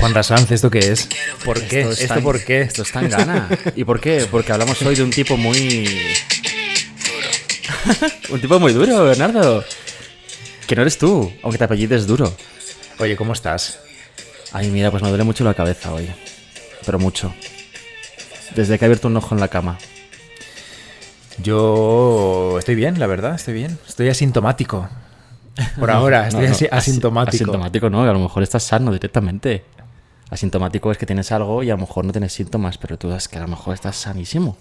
Juan Rasanz, ¿esto qué es? ¿Por qué? ¿Esto por qué? Esto está en gana. ¿Y por qué? Porque hablamos hoy de un tipo muy... un tipo muy duro, Bernardo. Que no eres tú, aunque te apellides duro. Oye, ¿cómo estás? Ay, mira, pues me duele mucho la cabeza hoy. Pero mucho. Desde que he abierto un ojo en la cama. Yo estoy bien, la verdad, estoy bien. Estoy asintomático. Por ahora, estoy asintomático. Asintomático no, a lo mejor estás sano directamente. Asintomático es que tienes algo y a lo mejor no tienes síntomas, pero tú es que a lo mejor estás sanísimo.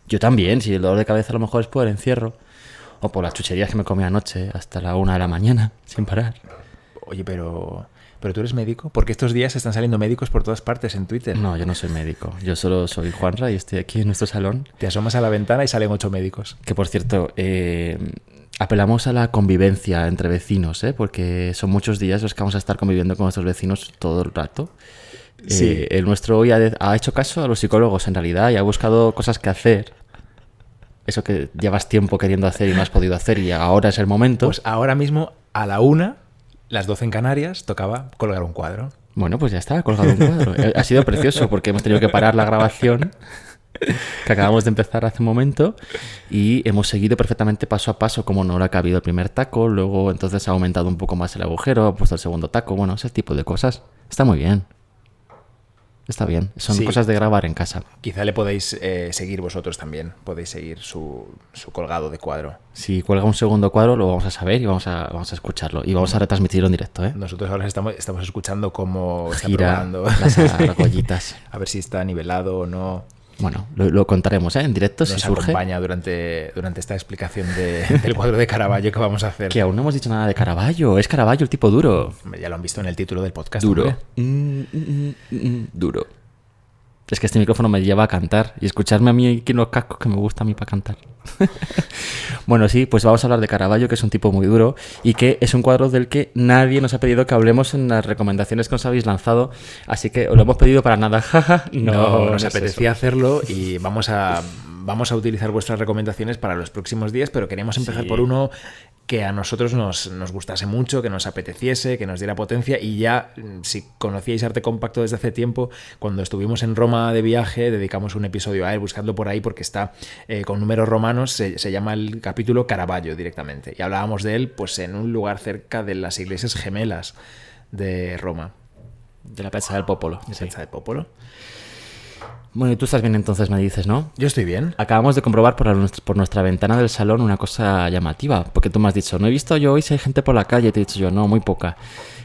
Yo también, si el dolor de cabeza a lo mejor es por el encierro o por las chucherías que me comí anoche hasta la 1 de la mañana, sin parar. Oye, pero tú eres médico, porque estos días están saliendo médicos por todas partes en Twitter. No, yo no soy médico, yo solo soy Juanra y estoy aquí en nuestro salón. Te asomas a la ventana y salen 8 médicos. Que por cierto, apelamos a la convivencia entre vecinos, porque son muchos días los que vamos a estar conviviendo con nuestros vecinos todo el rato. Sí. El nuestro hoy ha hecho caso a los psicólogos en realidad y ha buscado cosas que hacer. Eso que llevas tiempo queriendo hacer y no has podido hacer y ahora es el momento. Pues ahora mismo a la 1, las 12 en Canarias, tocaba colgar un cuadro. Bueno, pues ya está, colgado un cuadro. Ha sido precioso porque hemos tenido que parar la grabación que acabamos de empezar hace un momento y hemos seguido perfectamente paso a paso como no le ha cabido el primer taco, luego entonces ha aumentado un poco más el agujero, ha puesto el segundo taco, bueno, ese tipo de cosas. Está muy bien. Está bien, son cosas de grabar en casa. Quizá le podéis seguir vosotros también, podéis seguir su colgado de cuadro. Si cuelga un segundo cuadro lo vamos a saber y vamos a escucharlo y vamos a retransmitirlo en directo. Nosotros ahora estamos escuchando cómo está gira probando las argollitas. A ver si está nivelado o no. Bueno, lo contaremos en directo si surge. Nos acompaña durante esta explicación del cuadro de Caravaggio que vamos a hacer. Que aún no hemos dicho nada de Caravaggio. Es Caravaggio el tipo duro. Ya lo han visto en el título del podcast. Duro. Duro. Es que este micrófono me lleva a cantar y escucharme a mí aquí en los cascos que me gusta a mí para cantar. Bueno, sí, pues vamos a hablar de Caravaggio, que es un tipo muy duro y que es un cuadro del que nadie nos ha pedido que hablemos en las recomendaciones que nos habéis lanzado, así que os lo hemos pedido para nada. No nos apetecía hacerlo y vamos a utilizar vuestras recomendaciones para los próximos días, pero queríamos empezar por uno que a nosotros nos gustase mucho, que nos apeteciese, que nos diera potencia. Y ya, si conocíais Arte Compacto desde hace tiempo, cuando estuvimos en Roma de viaje, dedicamos un episodio a él, buscadlo por ahí porque está con números romanos, se llama el capítulo Caravaggio directamente. Y hablábamos de él pues en un lugar cerca de las iglesias gemelas de Roma. De la Piazza del Popolo. Piazza del Popolo. Bueno, y tú estás bien entonces, me dices, ¿no? Yo estoy bien. Acabamos de comprobar por nuestra ventana del salón una cosa llamativa, porque tú me has dicho, no he visto yo hoy si hay gente por la calle, te he dicho yo, no, muy poca.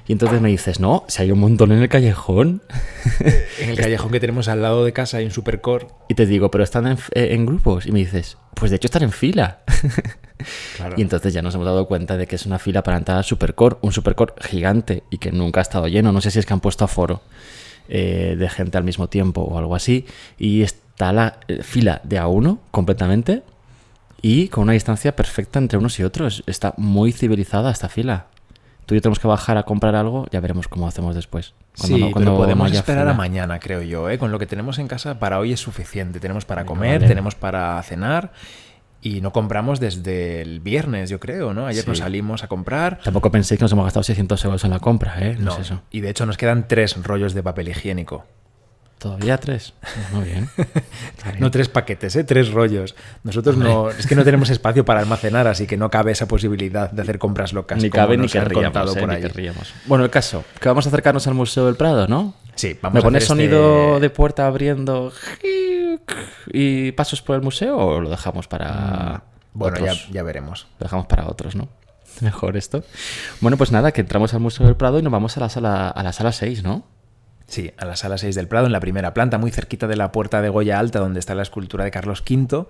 Y entonces me dices, no, si hay un montón en el callejón. En el callejón que tenemos al lado de casa hay un Supercore. Y te digo, pero están en grupos. Y me dices, pues de hecho están en fila. Claro. Y entonces ya nos hemos dado cuenta de que es una fila para entrar al Supercore, un Supercore gigante y que nunca ha estado lleno. No sé si es que han puesto aforo de gente al mismo tiempo o algo así, y está la fila de A1 completamente y con una distancia perfecta entre unos y otros. Está muy civilizada esta fila. Tú y yo tenemos que bajar a comprar algo, ya veremos cómo hacemos después. Cuando podemos esperar a mañana, creo yo. Con lo que tenemos en casa para hoy es suficiente. Tenemos para comer, tenemos para cenar. Y no compramos desde el viernes, yo creo, ¿no? Ayer nos salimos a comprar. Tampoco penséis que nos hemos gastado 600 euros en la compra, ¿eh? No es eso. Y de hecho nos quedan 3 rollos de papel higiénico. ¿Todavía 3? Muy bien. No 3 paquetes, 3 rollos. Nosotros es que no tenemos espacio para almacenar, así que no cabe esa posibilidad de hacer compras locas. Ni cabe ni querríamos. Bueno, el caso, que vamos a acercarnos al Museo del Prado, ¿no? Sí, vamos ¿Me a pones sonido de puerta abriendo y pasos por el museo o lo dejamos para bueno, otros? ya veremos. Lo dejamos para otros, ¿no? Mejor esto. Bueno, pues nada, que entramos al Museo del Prado y nos vamos a la sala 6, ¿no? Sí, a la sala 6 del Prado, en la primera planta, muy cerquita de la puerta de Goya Alta, donde está la escultura de Carlos V.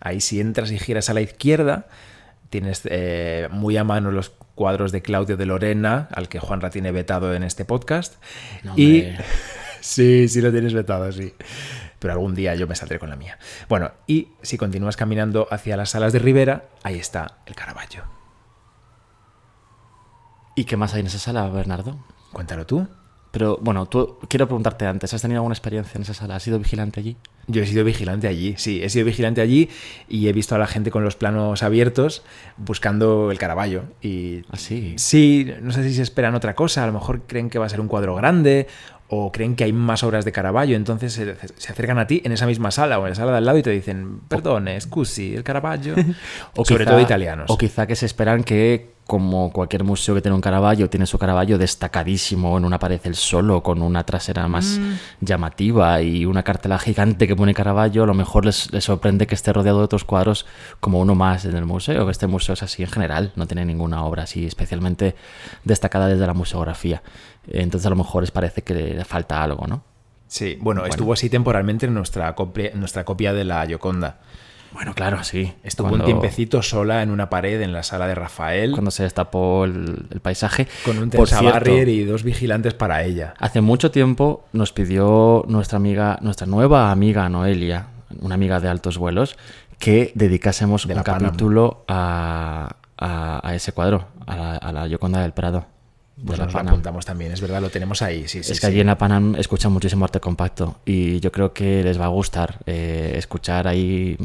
Ahí si entras y giras a la izquierda, tienes muy a mano los cuadros de Claudio de Lorena, al que Juanra tiene vetado en este podcast. No, y sí lo tienes vetado, sí. Pero algún día yo me saldré con la mía. Bueno, y si continúas caminando hacia las salas de Rivera, ahí está el Caravaggio. ¿Y qué más hay en esa sala, Bernardo? Cuéntalo tú. Pero bueno, quiero preguntarte antes, ¿has tenido alguna experiencia en esa sala? ¿Has sido vigilante allí? Yo he sido vigilante allí, sí, he sido vigilante allí y he visto a la gente con los planos abiertos buscando el Caravaggio. Y ¿Ah, sí? sí, no sé si se esperan otra cosa, a lo mejor creen que va a ser un cuadro grande o creen que hay más obras de Caravaggio, entonces se acercan a ti en esa misma sala o en la sala de al lado y te dicen, perdone, scusi, el Caravaggio. O sobre todo italianos. O quizá que se esperan que, como cualquier museo que tiene un Caravaggio, tiene su Caravaggio destacadísimo en una pared el solo, con una trasera más llamativa y una cartela gigante que pone Caravaggio, a lo mejor les sorprende que esté rodeado de otros cuadros como uno más en el museo, que este museo es así en general, no tiene ninguna obra así especialmente destacada desde la museografía. Entonces a lo mejor les parece que le falta algo, ¿no? Sí, bueno, estuvo así temporalmente en nuestra copia de la Gioconda. Bueno, claro, sí. Estuvo un tiempecito sola en una pared en la sala de Rafael. Cuando se destapó el paisaje. Con un tensa barrier y 2 vigilantes para ella. Hace mucho tiempo nos pidió nuestra nueva amiga Noelia, una amiga de altos vuelos, que dedicásemos un capítulo a ese cuadro, a la Gioconda del Prado. Pues nos lo apuntamos también, es verdad, lo tenemos ahí. Sí, es que allí en la Panam escuchan muchísimo arte compacto y yo creo que les va a gustar escuchar ahí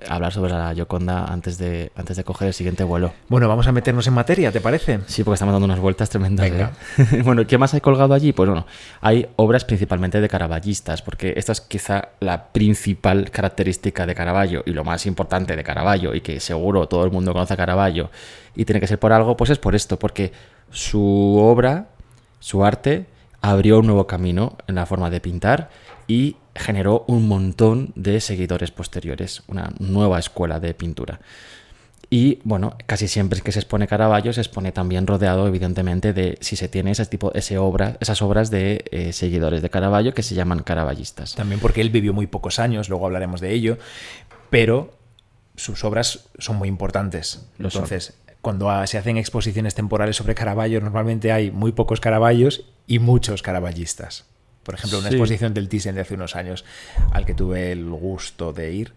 hablar sobre la Gioconda antes de coger el siguiente vuelo. Bueno, vamos a meternos en materia, ¿te parece? Sí, porque estamos dando unas vueltas tremendas. Venga. Bueno, ¿qué más hay colgado allí? Pues bueno, hay obras principalmente de caravallistas, porque esta es quizá la principal característica de Caravaggio y lo más importante de Caravaggio, y que seguro todo el mundo conoce a Caravaggio y tiene que ser por algo, pues es por esto, porque su obra, su arte, abrió un nuevo camino en la forma de pintar y generó un montón de seguidores posteriores, una nueva escuela de pintura. Y bueno, casi siempre que se expone Caravaggio se expone también rodeado, evidentemente, de si se tiene esas obras de seguidores de Caravaggio que se llaman caravallistas. También porque él vivió muy pocos años, luego hablaremos de ello, pero sus obras son muy importantes. Entonces, cuando se hacen exposiciones temporales sobre Caravaggio, normalmente hay muy pocos Caravaggios y muchos caravallistas. Por ejemplo, una exposición del Thyssen de hace unos años al que tuve el gusto de ir,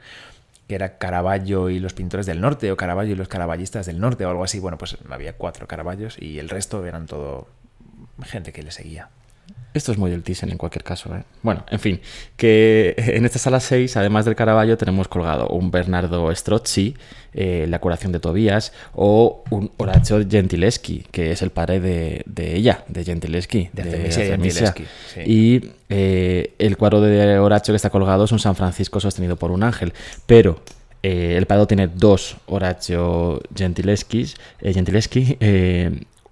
que era Caravaggio y los pintores del norte, o Caravaggio y los caravallistas del norte, o algo así. Bueno, pues había 4 Caravaggios y el resto eran todo gente que le seguía. Esto es muy del Thyssen en cualquier caso, ¿eh? Bueno, en fin, que en esta sala 6, además del Caravaggio, tenemos colgado un Bernardo Strozzi, La curación de Tobías, o un Orazio Gentileschi, que es el padre de ella, de Gentileschi, de Artemisia. Sí. Y el cuadro de Orazio que está colgado es un San Francisco sostenido por un ángel, pero el Prado tiene 2 Orazio Gentileschi.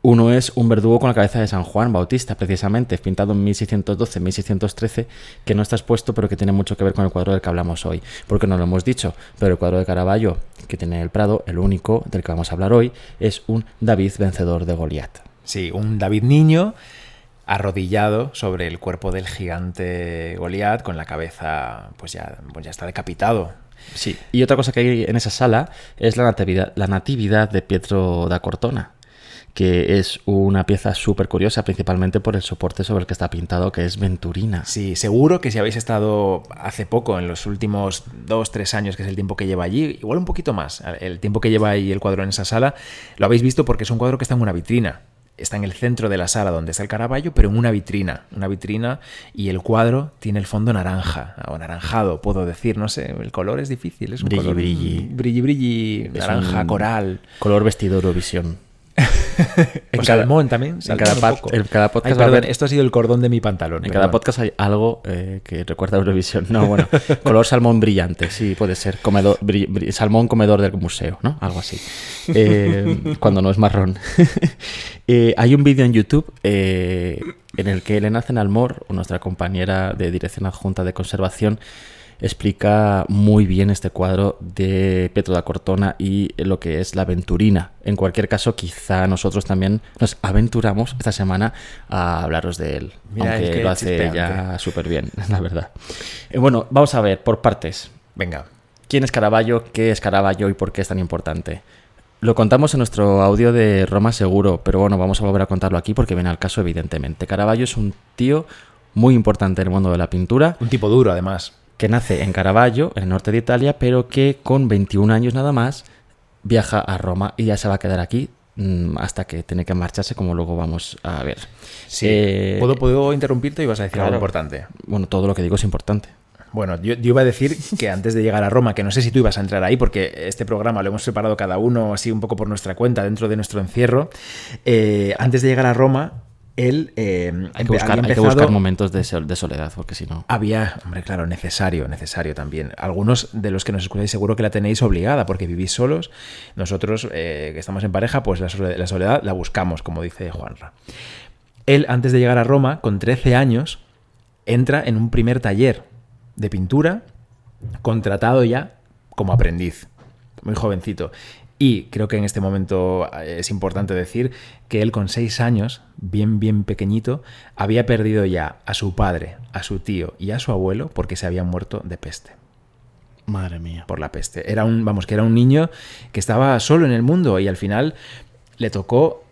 Uno es un verdugo con la cabeza de San Juan Bautista, precisamente, pintado en 1612-1613, que no está expuesto, pero que tiene mucho que ver con el cuadro del que hablamos hoy. Porque no lo hemos dicho, pero el cuadro de Caravaggio que tiene el Prado, el único del que vamos a hablar hoy, es un David vencedor de Goliat. Sí, un David niño arrodillado sobre el cuerpo del gigante Goliat, con la cabeza pues ya está decapitado. Sí, y otra cosa que hay en esa sala es la natividad de Pietro da Cortona, que es una pieza súper curiosa, principalmente por el soporte sobre el que está pintado, que es Venturina. Sí, seguro que si habéis estado hace poco, en los últimos 2-3 años, que es el tiempo que lleva allí, igual un poquito más, el tiempo que lleva ahí el cuadro en esa sala, lo habéis visto porque es un cuadro que está en una vitrina. Está en el centro de la sala donde está el Caravaggio, pero en una vitrina, y el cuadro tiene el fondo naranja, o anaranjado, puedo decir, no sé, el color es difícil, es un brilli, naranja, coral. Color vestido Eurovisión. En salmón también. En cada podcast. Ay, perdón, esto ha sido el cordón de mi pantalón. En cada podcast hay algo que recuerda a Eurovisión. No, bueno, color salmón brillante, sí, puede ser. Salmón comedor del museo, ¿no? Algo así. Cuando no es marrón. Hay un vídeo en YouTube en el que Elena Zenalmor, nuestra compañera de Dirección Adjunta de Conservación, explica muy bien este cuadro de Pietro da Cortona y lo que es la Venturina. En cualquier caso, quizá nosotros también nos aventuramos esta semana a hablaros de él. Mira, aunque es que lo hace ya súper bien, la verdad. Bueno, vamos a ver, por partes. Venga. ¿Quién es Caravaggio? ¿Qué es Caravaggio? ¿Y por qué es tan importante? Lo contamos en nuestro audio de Roma seguro, pero bueno, vamos a volver a contarlo aquí porque viene al caso, evidentemente. Caravaggio es un tío muy importante en el mundo de la pintura. Un tipo duro, además. Que nace en Caravaggio, en el norte de Italia, pero que con 21 años nada más viaja a Roma y ya se va a quedar aquí hasta que tiene que marcharse, como luego vamos a ver. Sí. ¿Puedo interrumpirte y vas a decir algo importante? Bueno, todo lo que digo es importante. Bueno, yo iba a decir que antes de llegar a Roma, que no sé si tú ibas a entrar ahí, porque este programa lo hemos preparado cada uno así un poco por nuestra cuenta, dentro de nuestro encierro. Antes de llegar a Roma, él hay que buscar momentos de soledad, porque si no... Hombre, claro, necesario también. Algunos de los que nos escucháis seguro que la tenéis obligada, porque vivís solos. Nosotros, que estamos en pareja, pues la soledad la buscamos, como dice Juanra. Él, antes de llegar a Roma, con 13 años, entra en un primer taller de pintura, contratado ya como aprendiz, muy jovencito. Y creo que en este momento es importante decir que él con 6 años, bien pequeñito, había perdido ya a su padre, a su tío y a su abuelo porque se habían muerto de peste. Madre mía. Por la peste. Era un niño que estaba solo en el mundo y al final le tocó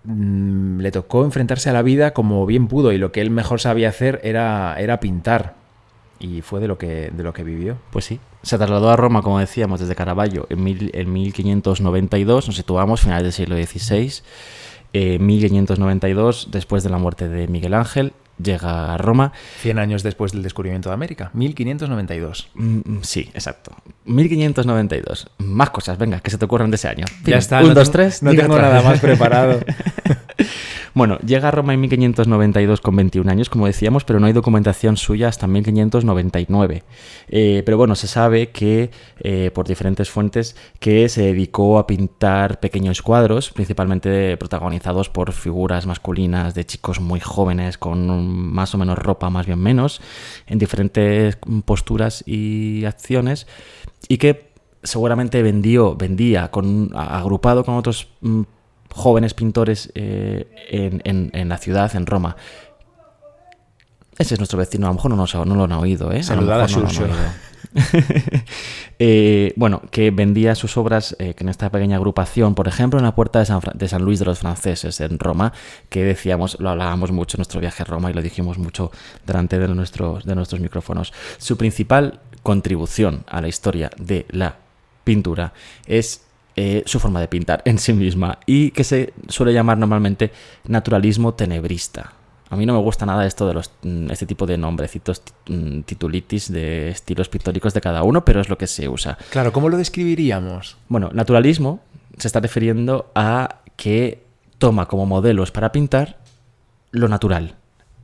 enfrentarse a la vida como bien pudo, y lo que él mejor sabía hacer era pintar. Y fue de lo que vivió. Pues sí. Se trasladó a Roma, como decíamos, desde Caravaggio en 1592. Nos situamos finales del siglo XVI. 1592, después de la muerte de Miguel Ángel, llega a Roma. 100 años después del descubrimiento de América. 1592. Sí, exacto. 1592. Más cosas, venga, que se te ocurran de ese año. Ya está. 1, 2, 3. No tengo nada más preparado. Bueno, llega a Roma en 1592 con 21 años, como decíamos, pero no hay documentación suya hasta 1599. Pero bueno, se sabe que, por diferentes fuentes, que se dedicó a pintar pequeños cuadros, principalmente protagonizados por figuras masculinas de chicos muy jóvenes, con más o menos ropa, más bien menos, en diferentes posturas y acciones, y que seguramente vendía agrupado con otros jóvenes pintores en la ciudad, en Roma. Ese es nuestro vecino, a lo mejor no lo han oído, ¿eh? Saludad a Xurxo. Bueno, que vendía sus obras que en esta pequeña agrupación, por ejemplo, en la puerta de San Luis de los Franceses, en Roma, que decíamos, lo hablábamos mucho en nuestro viaje a Roma y lo dijimos mucho delante de nuestros micrófonos. Su principal contribución a la historia de la pintura es su forma de pintar en sí misma, y que se suele llamar normalmente naturalismo tenebrista. A mí no me gusta nada esto de este tipo de nombrecitos, titulitis de estilos pictóricos de cada uno, pero es lo que se usa. Claro, ¿cómo lo describiríamos? Bueno, naturalismo se está refiriendo a que toma como modelos para pintar lo natural,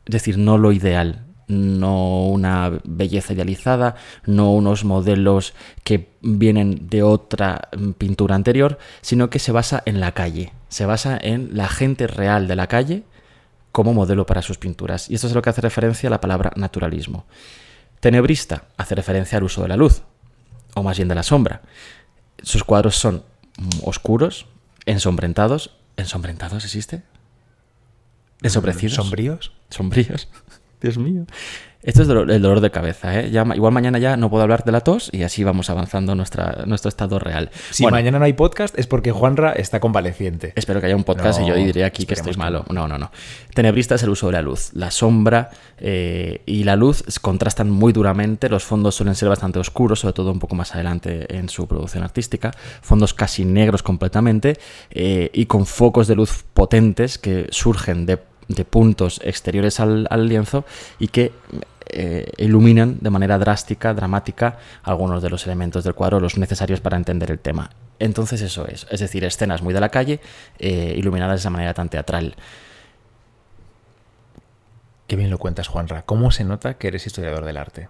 es decir, no lo ideal. No una belleza idealizada, no unos modelos que vienen de otra pintura anterior, sino que se basa en la calle, se basa en la gente real de la calle como modelo para sus pinturas. Y esto es lo que hace referencia a la palabra naturalismo. Tenebrista hace referencia al uso de la luz, o más bien de la sombra. Sus cuadros son oscuros, ensombrentados. ¿Ensombrentados existe? ¿Ensobrecidos? ¿Sombríos? Dios mío. Esto es el dolor de cabeza, ¿eh? Igual mañana ya no puedo hablar de la tos y así vamos avanzando nuestro estado real. Si mañana no hay podcast es porque Juanra está convaleciente. Espero que haya un podcast y yo diré aquí que estoy malo. No. Tenebrista es el uso de la luz. La sombra y la luz contrastan muy duramente. Los fondos suelen ser bastante oscuros, sobre todo un poco más adelante en su producción artística. Fondos casi negros completamente y con focos de luz potentes que surgen de puntos exteriores al lienzo y que iluminan de manera drástica, dramática, algunos de los elementos del cuadro, los necesarios para entender el tema. Entonces eso es decir, escenas muy de la calle, iluminadas de esa manera tan teatral. Qué bien lo cuentas, Juanra. ¿Cómo se nota que eres historiador del arte?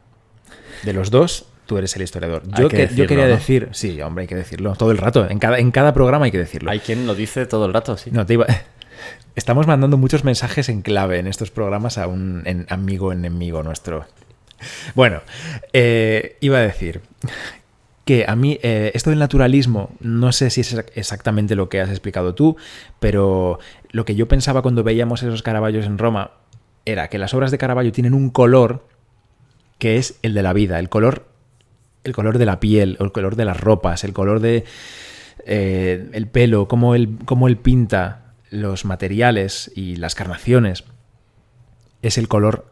De los dos, tú eres el historiador. Yo quería decir... Sí, hombre, hay que decirlo todo el rato. En cada programa hay que decirlo. Hay quien lo dice todo el rato, sí. No, Estamos mandando muchos mensajes en clave en estos programas a un enemigo nuestro. Bueno, iba a decir que a mí esto del naturalismo, no sé si es exactamente lo que has explicado tú, pero lo que yo pensaba cuando veíamos esos Caravaggios en Roma era que las obras de Caravaggio tienen un color que es el de la vida, el color de la piel, el color de las ropas, el color de el pelo, cómo él pinta los materiales y las carnaciones. Es el color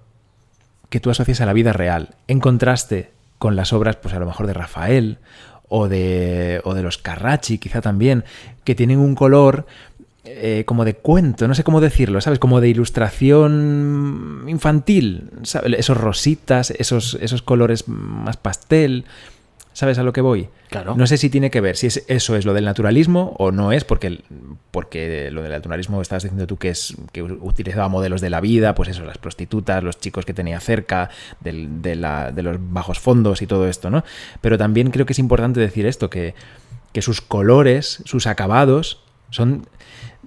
que tú asocias a la vida real, en contraste con las obras, pues a lo mejor de Rafael o de los Carracci quizá también, que tienen un color como de cuento, no sé cómo decirlo, ¿sabes? Como de ilustración infantil, ¿sabes? Esos rositas, esos colores más pastel, ¿sabes a lo que voy? Claro. No sé si tiene que ver, si eso es lo del naturalismo o no es, porque lo del naturalismo estabas diciendo tú que utilizaba modelos de la vida, pues eso, las prostitutas, los chicos que tenía cerca, de los bajos fondos y todo esto, ¿no? Pero también creo que es importante decir esto, que sus colores, sus acabados son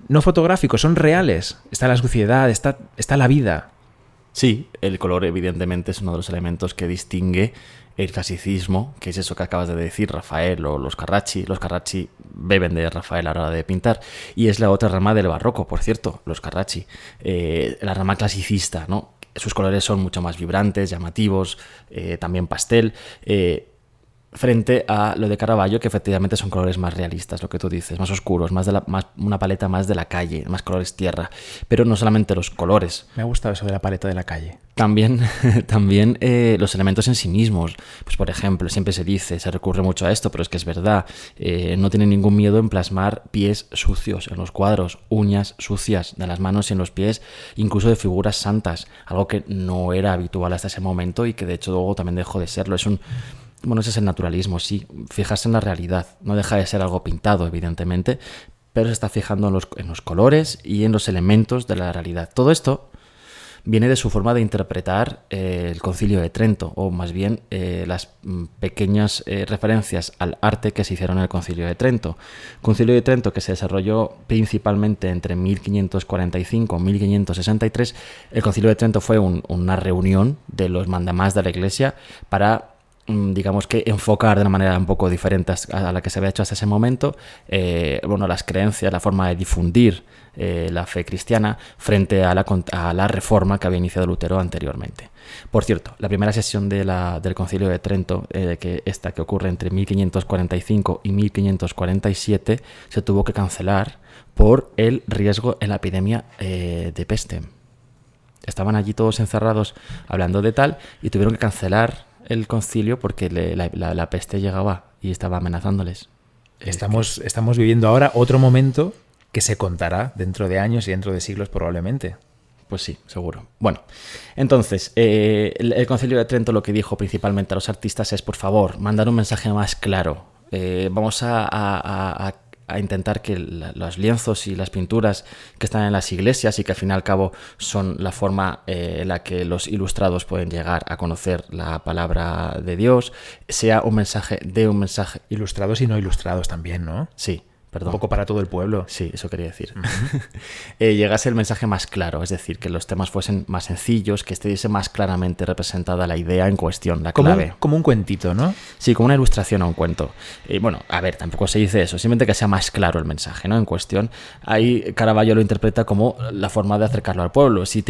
no fotográficos, son reales. Está la suciedad, está la vida. Sí, el color evidentemente es uno de los elementos que distingue el clasicismo, que es eso que acabas de decir, Rafael o los Carracci. Los Carracci beben de Rafael a la hora de pintar. Y es la otra rama del barroco, por cierto, los Carracci. La rama clasicista, ¿no? Sus colores son mucho más vibrantes, llamativos, también pastel. Frente a lo de Caravaggio, que efectivamente son colores más realistas, lo que tú dices, más oscuros, más una paleta más de la calle, más colores tierra. Pero no solamente los colores. Me ha gustado eso de la paleta de la calle. También los elementos en sí mismos. Pues por ejemplo, siempre se recurre mucho a esto, pero es que es verdad. No tienen ningún miedo en plasmar pies sucios en los cuadros, uñas sucias de las manos y en los pies, incluso de figuras santas, algo que no era habitual hasta ese momento y que de hecho luego también dejó de serlo. Bueno, ese es el naturalismo, sí. Fijarse en la realidad. No deja de ser algo pintado, evidentemente, pero se está fijando en los colores y en los elementos de la realidad. Todo esto viene de su forma de interpretar el Concilio de Trento, o más bien las pequeñas referencias al arte que se hicieron en el Concilio de Trento. Concilio de Trento que se desarrolló principalmente entre 1545 y 1563. El Concilio de Trento fue una reunión de los mandamás de la Iglesia para, digamos que, enfocar de una manera un poco diferente a la que se había hecho hasta ese momento, las creencias, la forma de difundir la fe cristiana frente a la reforma que había iniciado Lutero anteriormente. Por cierto, la primera sesión del Concilio de Trento, que ocurre entre 1545 y 1547, se tuvo que cancelar por el riesgo en la epidemia de peste. Estaban allí todos encerrados hablando de tal y tuvieron que cancelar el concilio porque la peste llegaba y estaba amenazándoles. Estamos viviendo ahora otro momento que se contará dentro de años y dentro de siglos probablemente. Pues sí, seguro. Bueno, entonces, el Concilio de Trento lo que dijo principalmente a los artistas es, por favor, mandar un mensaje más claro. Vamos a intentar que los lienzos y las pinturas que están en las iglesias y que al fin y al cabo son la forma en la que los ilustrados pueden llegar a conocer la palabra de Dios, sea un mensaje. Ilustrados y no ilustrados también, ¿no? Sí. Perdón. Un poco para todo el pueblo. Sí, eso quería decir. Llegase el mensaje más claro, es decir, que los temas fuesen más sencillos, que estuviese más claramente representada la idea en cuestión, la clave. Como un cuentito, ¿no? Sí, como una ilustración a un cuento. Tampoco se dice eso, simplemente que sea más claro el mensaje, ¿no? En cuestión. Ahí Caravaggio lo interpreta como la forma de acercarlo al pueblo. Si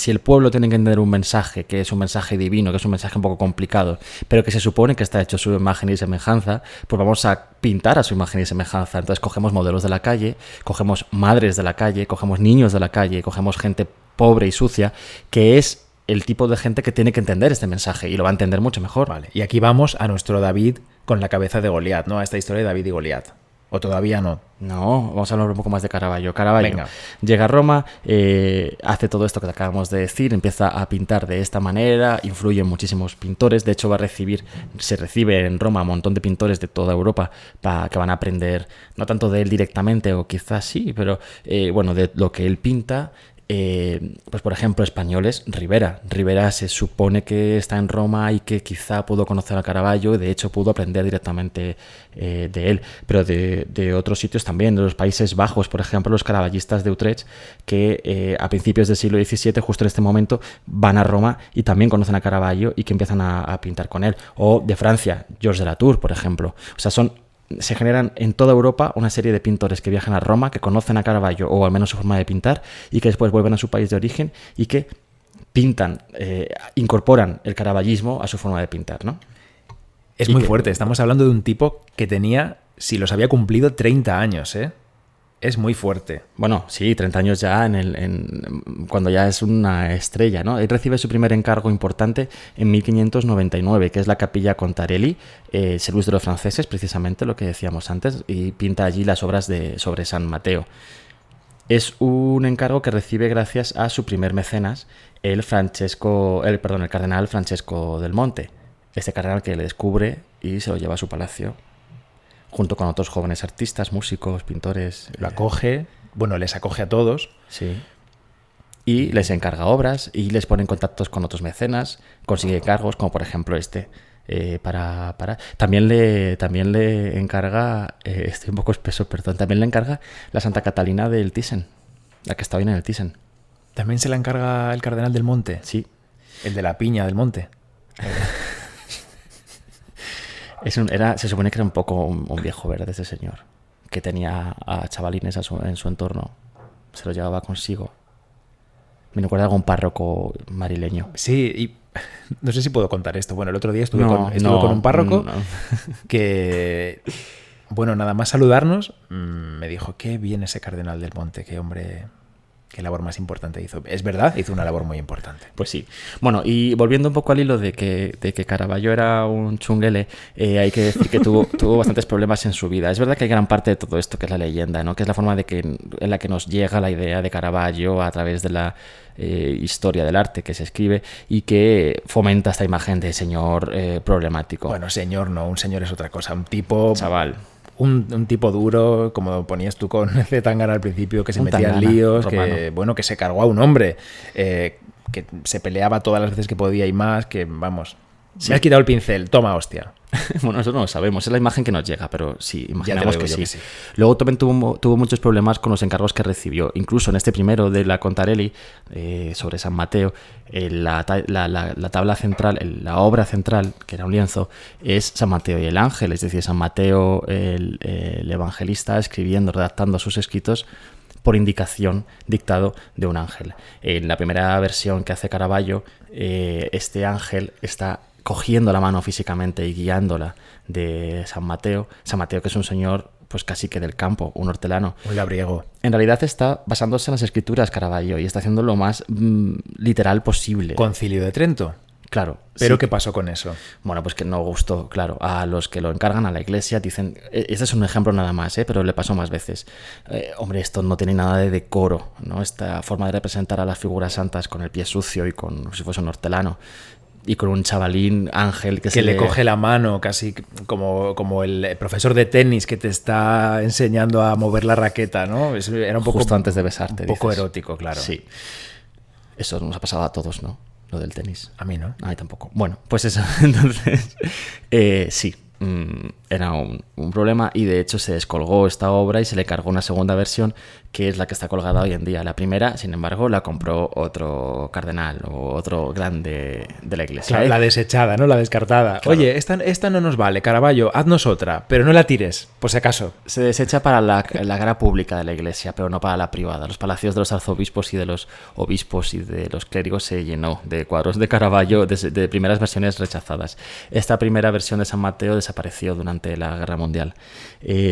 el pueblo tiene que entender un mensaje, que es un mensaje divino, que es un mensaje un poco complicado, pero que se supone que está hecho a su imagen y semejanza, pues vamos a pintar a su imagen y semejanza. Entonces cogemos modelos de la calle, cogemos madres de la calle, cogemos niños de la calle, cogemos gente pobre y sucia, que es el tipo de gente que tiene que entender este mensaje y lo va a entender mucho mejor. Vale. Y aquí vamos a nuestro David con la cabeza de Goliat, ¿no? A esta historia de David y Goliat. ¿O todavía no? No, vamos a hablar un poco más de Caravaggio. Caravaggio Venga. Llega a Roma, hace todo esto que te acabamos de decir, empieza a pintar de esta manera, influye en muchísimos pintores. De hecho, se recibe en Roma un montón de pintores de toda Europa que van a aprender, no tanto de él directamente, o quizás sí, pero de lo que él pinta. Pues por ejemplo, españoles, Rivera se supone que está en Roma y que quizá pudo conocer a Caravaggio, de hecho pudo aprender directamente de él, pero de otros sitios también, de los Países Bajos, por ejemplo, los caravallistas de Utrecht, que a principios del siglo XVII, justo en este momento, van a Roma y también conocen a Caravaggio y que empiezan a pintar con él. O de Francia, Georges de Latour, por ejemplo. O sea, se generan en toda Europa una serie de pintores que viajan a Roma, que conocen a Caravaggio o al menos su forma de pintar y que después vuelven a su país de origen y que pintan, incorporan el caravallismo a su forma de pintar, ¿no? Es muy fuerte. Estamos hablando de un tipo que tenía, si los había cumplido, 30 años, ¿eh? es muy fuerte. Bueno, sí, 30 años ya cuando ya es una estrella, ¿no? Él recibe su primer encargo importante en 1599, que es la Capilla Contarelli, Servicios de los franceses, precisamente lo que decíamos antes, y pinta allí las obras sobre San Mateo. Es un encargo que recibe gracias a su primer mecenas, el cardenal Francesco del Monte, este cardenal que le descubre y se lo lleva a su palacio, junto con otros jóvenes artistas, músicos, pintores. Lo acoge, les acoge a todos. Sí. Y les encarga obras y les pone en contactos con otros mecenas, consigue encargos, como por ejemplo este. También le encarga, estoy un poco espeso, perdón, también le encarga la Santa Catalina del Thyssen, la que está bien en el Thyssen. ¿También se la encarga el cardenal del Monte? Sí. El de la piña del Monte. Se supone que era un poco un viejo verde ese señor, que tenía a chavalines en su entorno, se lo llevaba consigo. Me recuerda a algún párroco marileño. Sí, y no sé si puedo contar esto. Bueno, el otro día estuve con un párroco que, nada más saludarnos, me dijo, qué bien ese cardenal del Monte, qué hombre... ¿Qué labor más importante hizo? Es verdad, hizo una labor muy importante. Pues sí. Bueno, y volviendo un poco al hilo de que Caravaggio era un chunguele, hay que decir que tuvo bastantes problemas en su vida. Es verdad que hay gran parte de todo esto que es la leyenda, ¿no? Que es la forma en la que nos llega la idea de Caravaggio a través de la historia del arte que se escribe y que fomenta esta imagen de señor problemático. Bueno, señor no, un señor es otra cosa. Un tipo... Chaval. Un tipo duro, como ponías tú con Zetangana al principio, que se metía en líos, que se cargó a un hombre, que se peleaba todas las veces que podía y más, que vamos... Sí. Me has quitado el pincel, toma hostia. Bueno, eso no lo sabemos, es la imagen que nos llega, pero sí, imaginamos que sí. Luego también tuvo muchos problemas con los encargos que recibió. Incluso en este primero de la Contarelli, sobre San Mateo, la tabla central, la obra central, que era un lienzo, es San Mateo y el ángel, es decir, San Mateo, el evangelista, escribiendo, redactando sus escritos por indicación, dictado de un ángel. En la primera versión que hace Caravaggio, este ángel está cogiendo la mano físicamente y guiándola de San Mateo. San Mateo, que es un señor pues casi que del campo, un hortelano. Un labriego. En realidad está basándose en las escrituras Caravaggio y está haciendo lo más literal posible. Concilio de Trento. Claro. ¿Pero sí. qué pasó con eso? Bueno, pues que no gustó, claro. A los que lo encargan a la iglesia dicen... Este es un ejemplo nada más, pero le pasó más veces. Hombre, esto no tiene nada de decoro, ¿no? Esta forma de representar a las figuras santas con el pie sucio y como si fuese un hortelano. Y con un chavalín ángel que le coge la mano, casi como el profesor de tenis que te está enseñando a mover la raqueta, ¿no? Era un poco... Justo antes de besarte, un poco dices. Erótico, claro. Sí. Eso nos ha pasado a todos, ¿no? Lo del tenis. A mí no. A mí tampoco. Bueno, pues eso. Entonces, sí. Era un problema y de hecho se descolgó esta obra y se le cargó una segunda versión que es la que está colgada hoy en día. La primera, sin embargo, la compró otro cardenal o otro grande de la iglesia. Claro, la desechada, ¿no? La descartada. Claro. Oye, esta no nos vale, Caravaggio, haznos otra, pero no la tires, por si acaso. Se desecha para la cara pública de la iglesia, pero no para la privada. Los palacios de los arzobispos y de los obispos y de los clérigos se llenó de cuadros de Caravaggio de primeras versiones rechazadas. Esta primera versión de San Mateo desapareció durante la Guerra Mundial.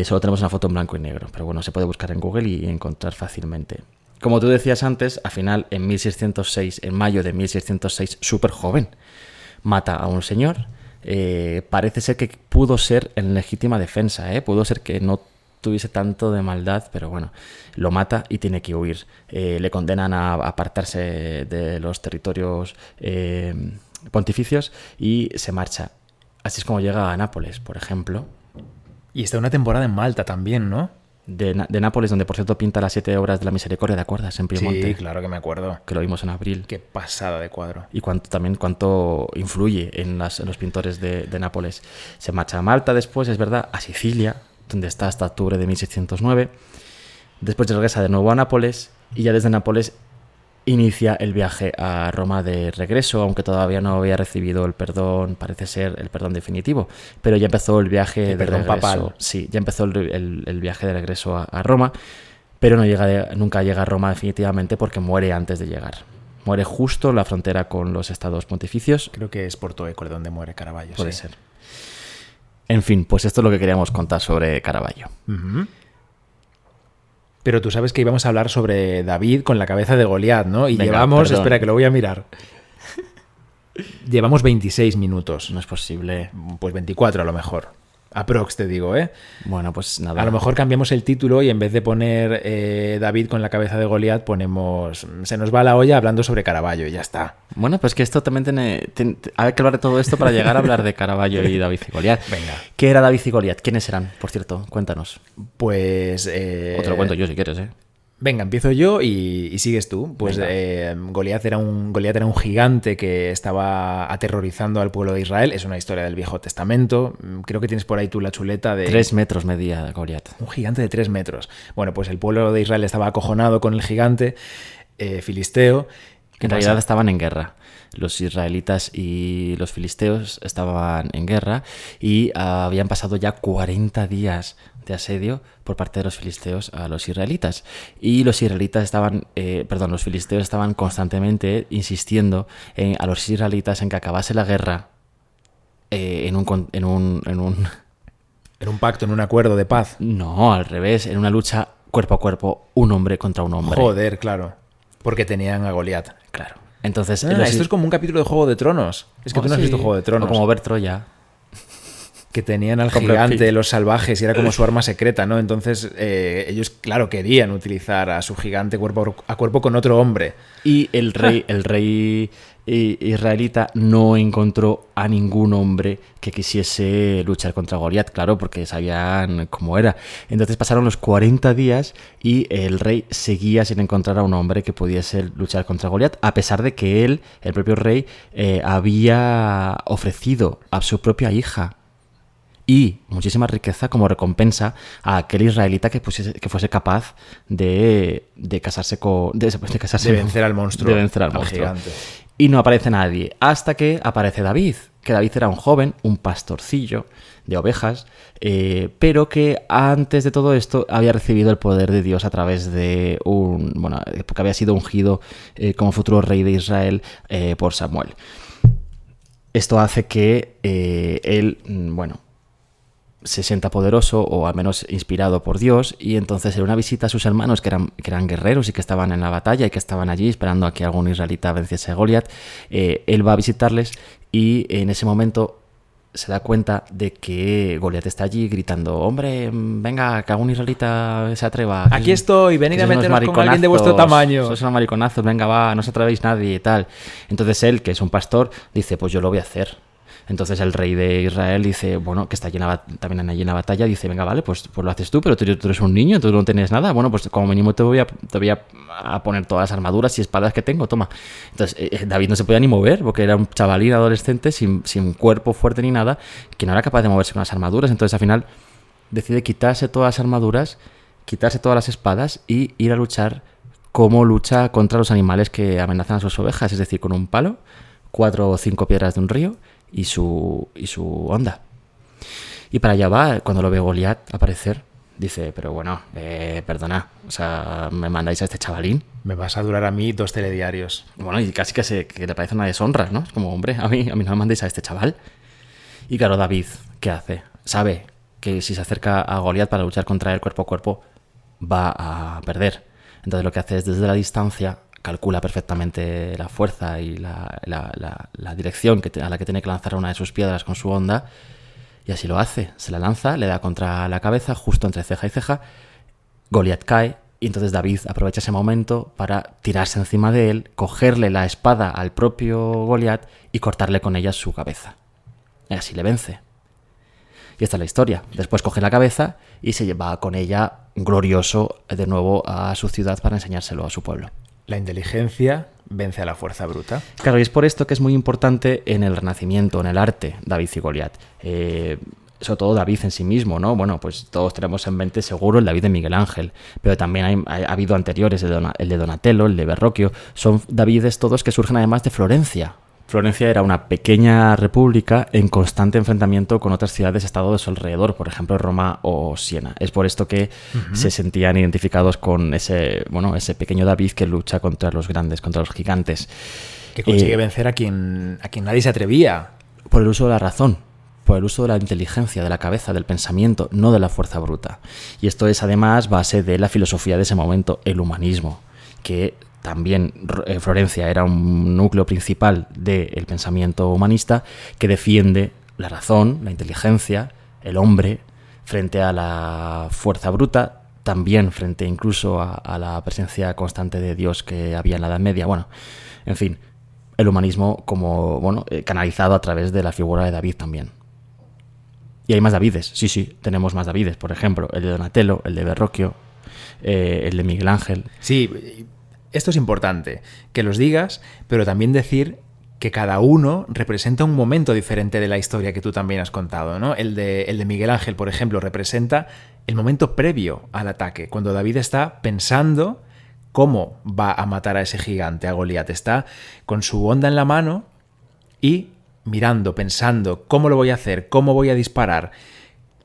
Solo tenemos una foto en blanco y negro, pero bueno, se puede buscar en Google y encontrar fácilmente. Como tú decías antes, al final, en mayo de 1606, súper joven, mata a un señor. Parece ser que pudo ser en legítima defensa, pudo ser que no tuviese tanto de maldad, pero bueno, lo mata y tiene que huir. Le condenan a apartarse de los territorios pontificios y se marcha. Así es como llega a Nápoles, por ejemplo. Y está una temporada en Malta también, ¿no? De Nápoles, donde por cierto pinta las 7 obras de la Misericordia, ¿te acuerdas? En Piemonte. Sí, claro que me acuerdo. Que lo vimos en abril. Qué pasada de cuadro. Y cuánto influye en los pintores de Nápoles. Se marcha a Malta después, es verdad, a Sicilia, donde está hasta octubre de 1609. Después regresa de nuevo a Nápoles y ya desde Nápoles inicia el viaje a Roma de regreso, aunque todavía no había recibido el perdón, parece ser el perdón definitivo, pero ya empezó el viaje de regreso. Papal. Sí, ya empezó el viaje de regreso a Roma, pero nunca llega a Roma definitivamente porque muere antes de llegar. Muere justo en la frontera con los estados pontificios. Creo que es Porto Écore donde muere Caravaggio. Puede ser. En fin, pues esto es lo que queríamos contar sobre Caravaggio. Uh-huh. Pero tú sabes que íbamos a hablar sobre David con la cabeza de Goliat, ¿no? Y Venga, llevamos, perdón. espera que lo voy a mirar. Llevamos 26 minutos. No es posible. Pues 24 a lo mejor. Aprox, te digo, ¿eh? Bueno, pues nada. A lo mejor cambiamos el título y en vez de poner David con la cabeza de Goliat, ponemos Se nos va la olla hablando sobre Caravaggio y ya está. Bueno, pues que esto también hay que hablar de todo esto para llegar a hablar de Caravaggio y David y Goliat. Venga. ¿Qué era David y Goliat? ¿Quiénes eran, por cierto? Cuéntanos. Pues... O te lo cuento yo si quieres, ¿eh? Venga, empiezo yo y sigues tú. Pues Goliat era un gigante que estaba aterrorizando al pueblo de Israel. Es una historia del Viejo Testamento. Creo que tienes por ahí tú la chuleta de... 3 metros medía Goliat. Un gigante de 3 metros. Bueno, pues el pueblo de Israel estaba acojonado con el gigante filisteo. En realidad estaban en guerra. Los israelitas y los filisteos estaban en guerra y habían pasado ya 40 días de asedio por parte de los filisteos a los israelitas. Y los israelitas los filisteos estaban constantemente insistiendo a los israelitas en que acabase la guerra en un pacto, en un acuerdo de paz. No, al revés, en una lucha cuerpo a cuerpo, un hombre contra un hombre. Joder, claro. Porque tenían a Goliat. Claro. Entonces, esto es como un capítulo de Juego de Tronos. Es que tú no has visto Juego de Tronos. O como ver Troya. Que tenían al gigante, los salvajes, y era como su arma secreta, ¿no? Entonces ellos, claro, querían utilizar a su gigante cuerpo a cuerpo con otro hombre. Y el rey israelita no encontró a ningún hombre que quisiese luchar contra Goliat, claro, porque sabían cómo era. Entonces pasaron los 40 días y el rey seguía sin encontrar a un hombre que pudiese luchar contra Goliat, a pesar de que él, el propio rey, había ofrecido a su propia hija y muchísima riqueza como recompensa a aquel israelita que fuese capaz de casarse con... De vencer al monstruo. De vencer al monstruo. Gigante. Y no aparece nadie, hasta que aparece David, que David era un joven, un pastorcillo de ovejas, pero que antes de todo esto había recibido el poder de Dios a través de porque había sido ungido como futuro rey de Israel por Samuel. Esto hace que él, se sienta poderoso o al menos inspirado por Dios, y entonces en una visita a sus hermanos que eran guerreros y que estaban en la batalla y que estaban allí esperando a que algún israelita venciese a Goliat, él va a visitarles y en ese momento se da cuenta de que Goliat está allí gritando: hombre, venga, que algún israelita se atreva. Aquí estoy, venid a meteros con alguien de vuestro tamaño. Sois unos mariconazos, venga, va, no os atrevéis nadie y tal. Entonces él, que es un pastor, dice: pues yo lo voy a hacer. Entonces el rey de Israel dice, que está también allí en la batalla, dice: venga, vale, pues lo haces tú, pero tú eres un niño, tú no tienes nada. Bueno, pues como mínimo te voy a poner todas las armaduras y espadas que tengo, toma. Entonces David no se podía ni mover, porque era un chavalín adolescente sin cuerpo fuerte ni nada, que no era capaz de moverse con las armaduras. Entonces al final decide quitarse todas las armaduras, quitarse todas las espadas y ir a luchar como lucha contra los animales que amenazan a sus ovejas, es decir, con un palo, 4 o 5 piedras de un río y su onda. Y para allá va, cuando lo ve Goliat aparecer, dice: pero bueno, perdona, o sea, ¿me mandáis a este chavalín? Me vas a durar a mí 2 telediarios. Bueno, y casi que le parece una deshonra, ¿no? Es como: hombre, a mí no me mandéis a este chaval. Y claro, David, ¿qué hace? Sabe que si se acerca a Goliat para luchar contra él cuerpo a cuerpo, va a perder. Entonces lo que hace es, desde la distancia, calcula perfectamente la fuerza y la dirección a la que tiene que lanzar una de sus piedras con su onda, y así lo hace. Se la lanza, le da contra la cabeza, justo entre ceja y ceja. Goliat cae, y entonces David aprovecha ese momento para tirarse encima de él, cogerle la espada al propio Goliat y cortarle con ella su cabeza. Y así le vence. Y esta es la historia. Después coge la cabeza y se lleva con ella glorioso de nuevo a su ciudad para enseñárselo a su pueblo. La inteligencia vence a la fuerza bruta. Claro, y es por esto que es muy importante en el Renacimiento, en el arte, David y Goliat. Sobre todo David en sí mismo, ¿no? Bueno, pues todos tenemos en mente seguro el David de Miguel Ángel, pero también ha habido anteriores, el de Donatello, el de Verrocchio. Son Davides todos que surgen además de Florencia. Florencia era una pequeña república en constante enfrentamiento con otras ciudades-estado de su alrededor, por ejemplo Roma o Siena. Es por esto que se sentían identificados con ese pequeño David que lucha contra los grandes, contra los gigantes. Que consigue vencer a quien nadie se atrevía. Por el uso de la razón. por el uso de la inteligencia, de la cabeza, del pensamiento, no de la fuerza bruta. Y esto es además base de la filosofía de ese momento, el humanismo, que también Florencia era un núcleo principal del pensamiento humanista que defiende la razón, la inteligencia, el hombre frente a la fuerza bruta, también frente incluso a la presencia constante de Dios que había en la Edad Media. Bueno, en fin, el humanismo como canalizado a través de la figura de David también. Y hay más Davides, sí, tenemos más Davides, por ejemplo, el de Donatello, el de Verrocchio, el de Miguel Ángel. Sí, esto es importante, que los digas, pero también decir que cada uno representa un momento diferente de la historia que tú también has contado, ¿no? El de Miguel Ángel, por ejemplo, representa el momento previo al ataque, cuando David está pensando cómo va a matar a ese gigante, a Goliat. Está con su honda en la mano y mirando, pensando cómo lo voy a hacer, cómo voy a disparar.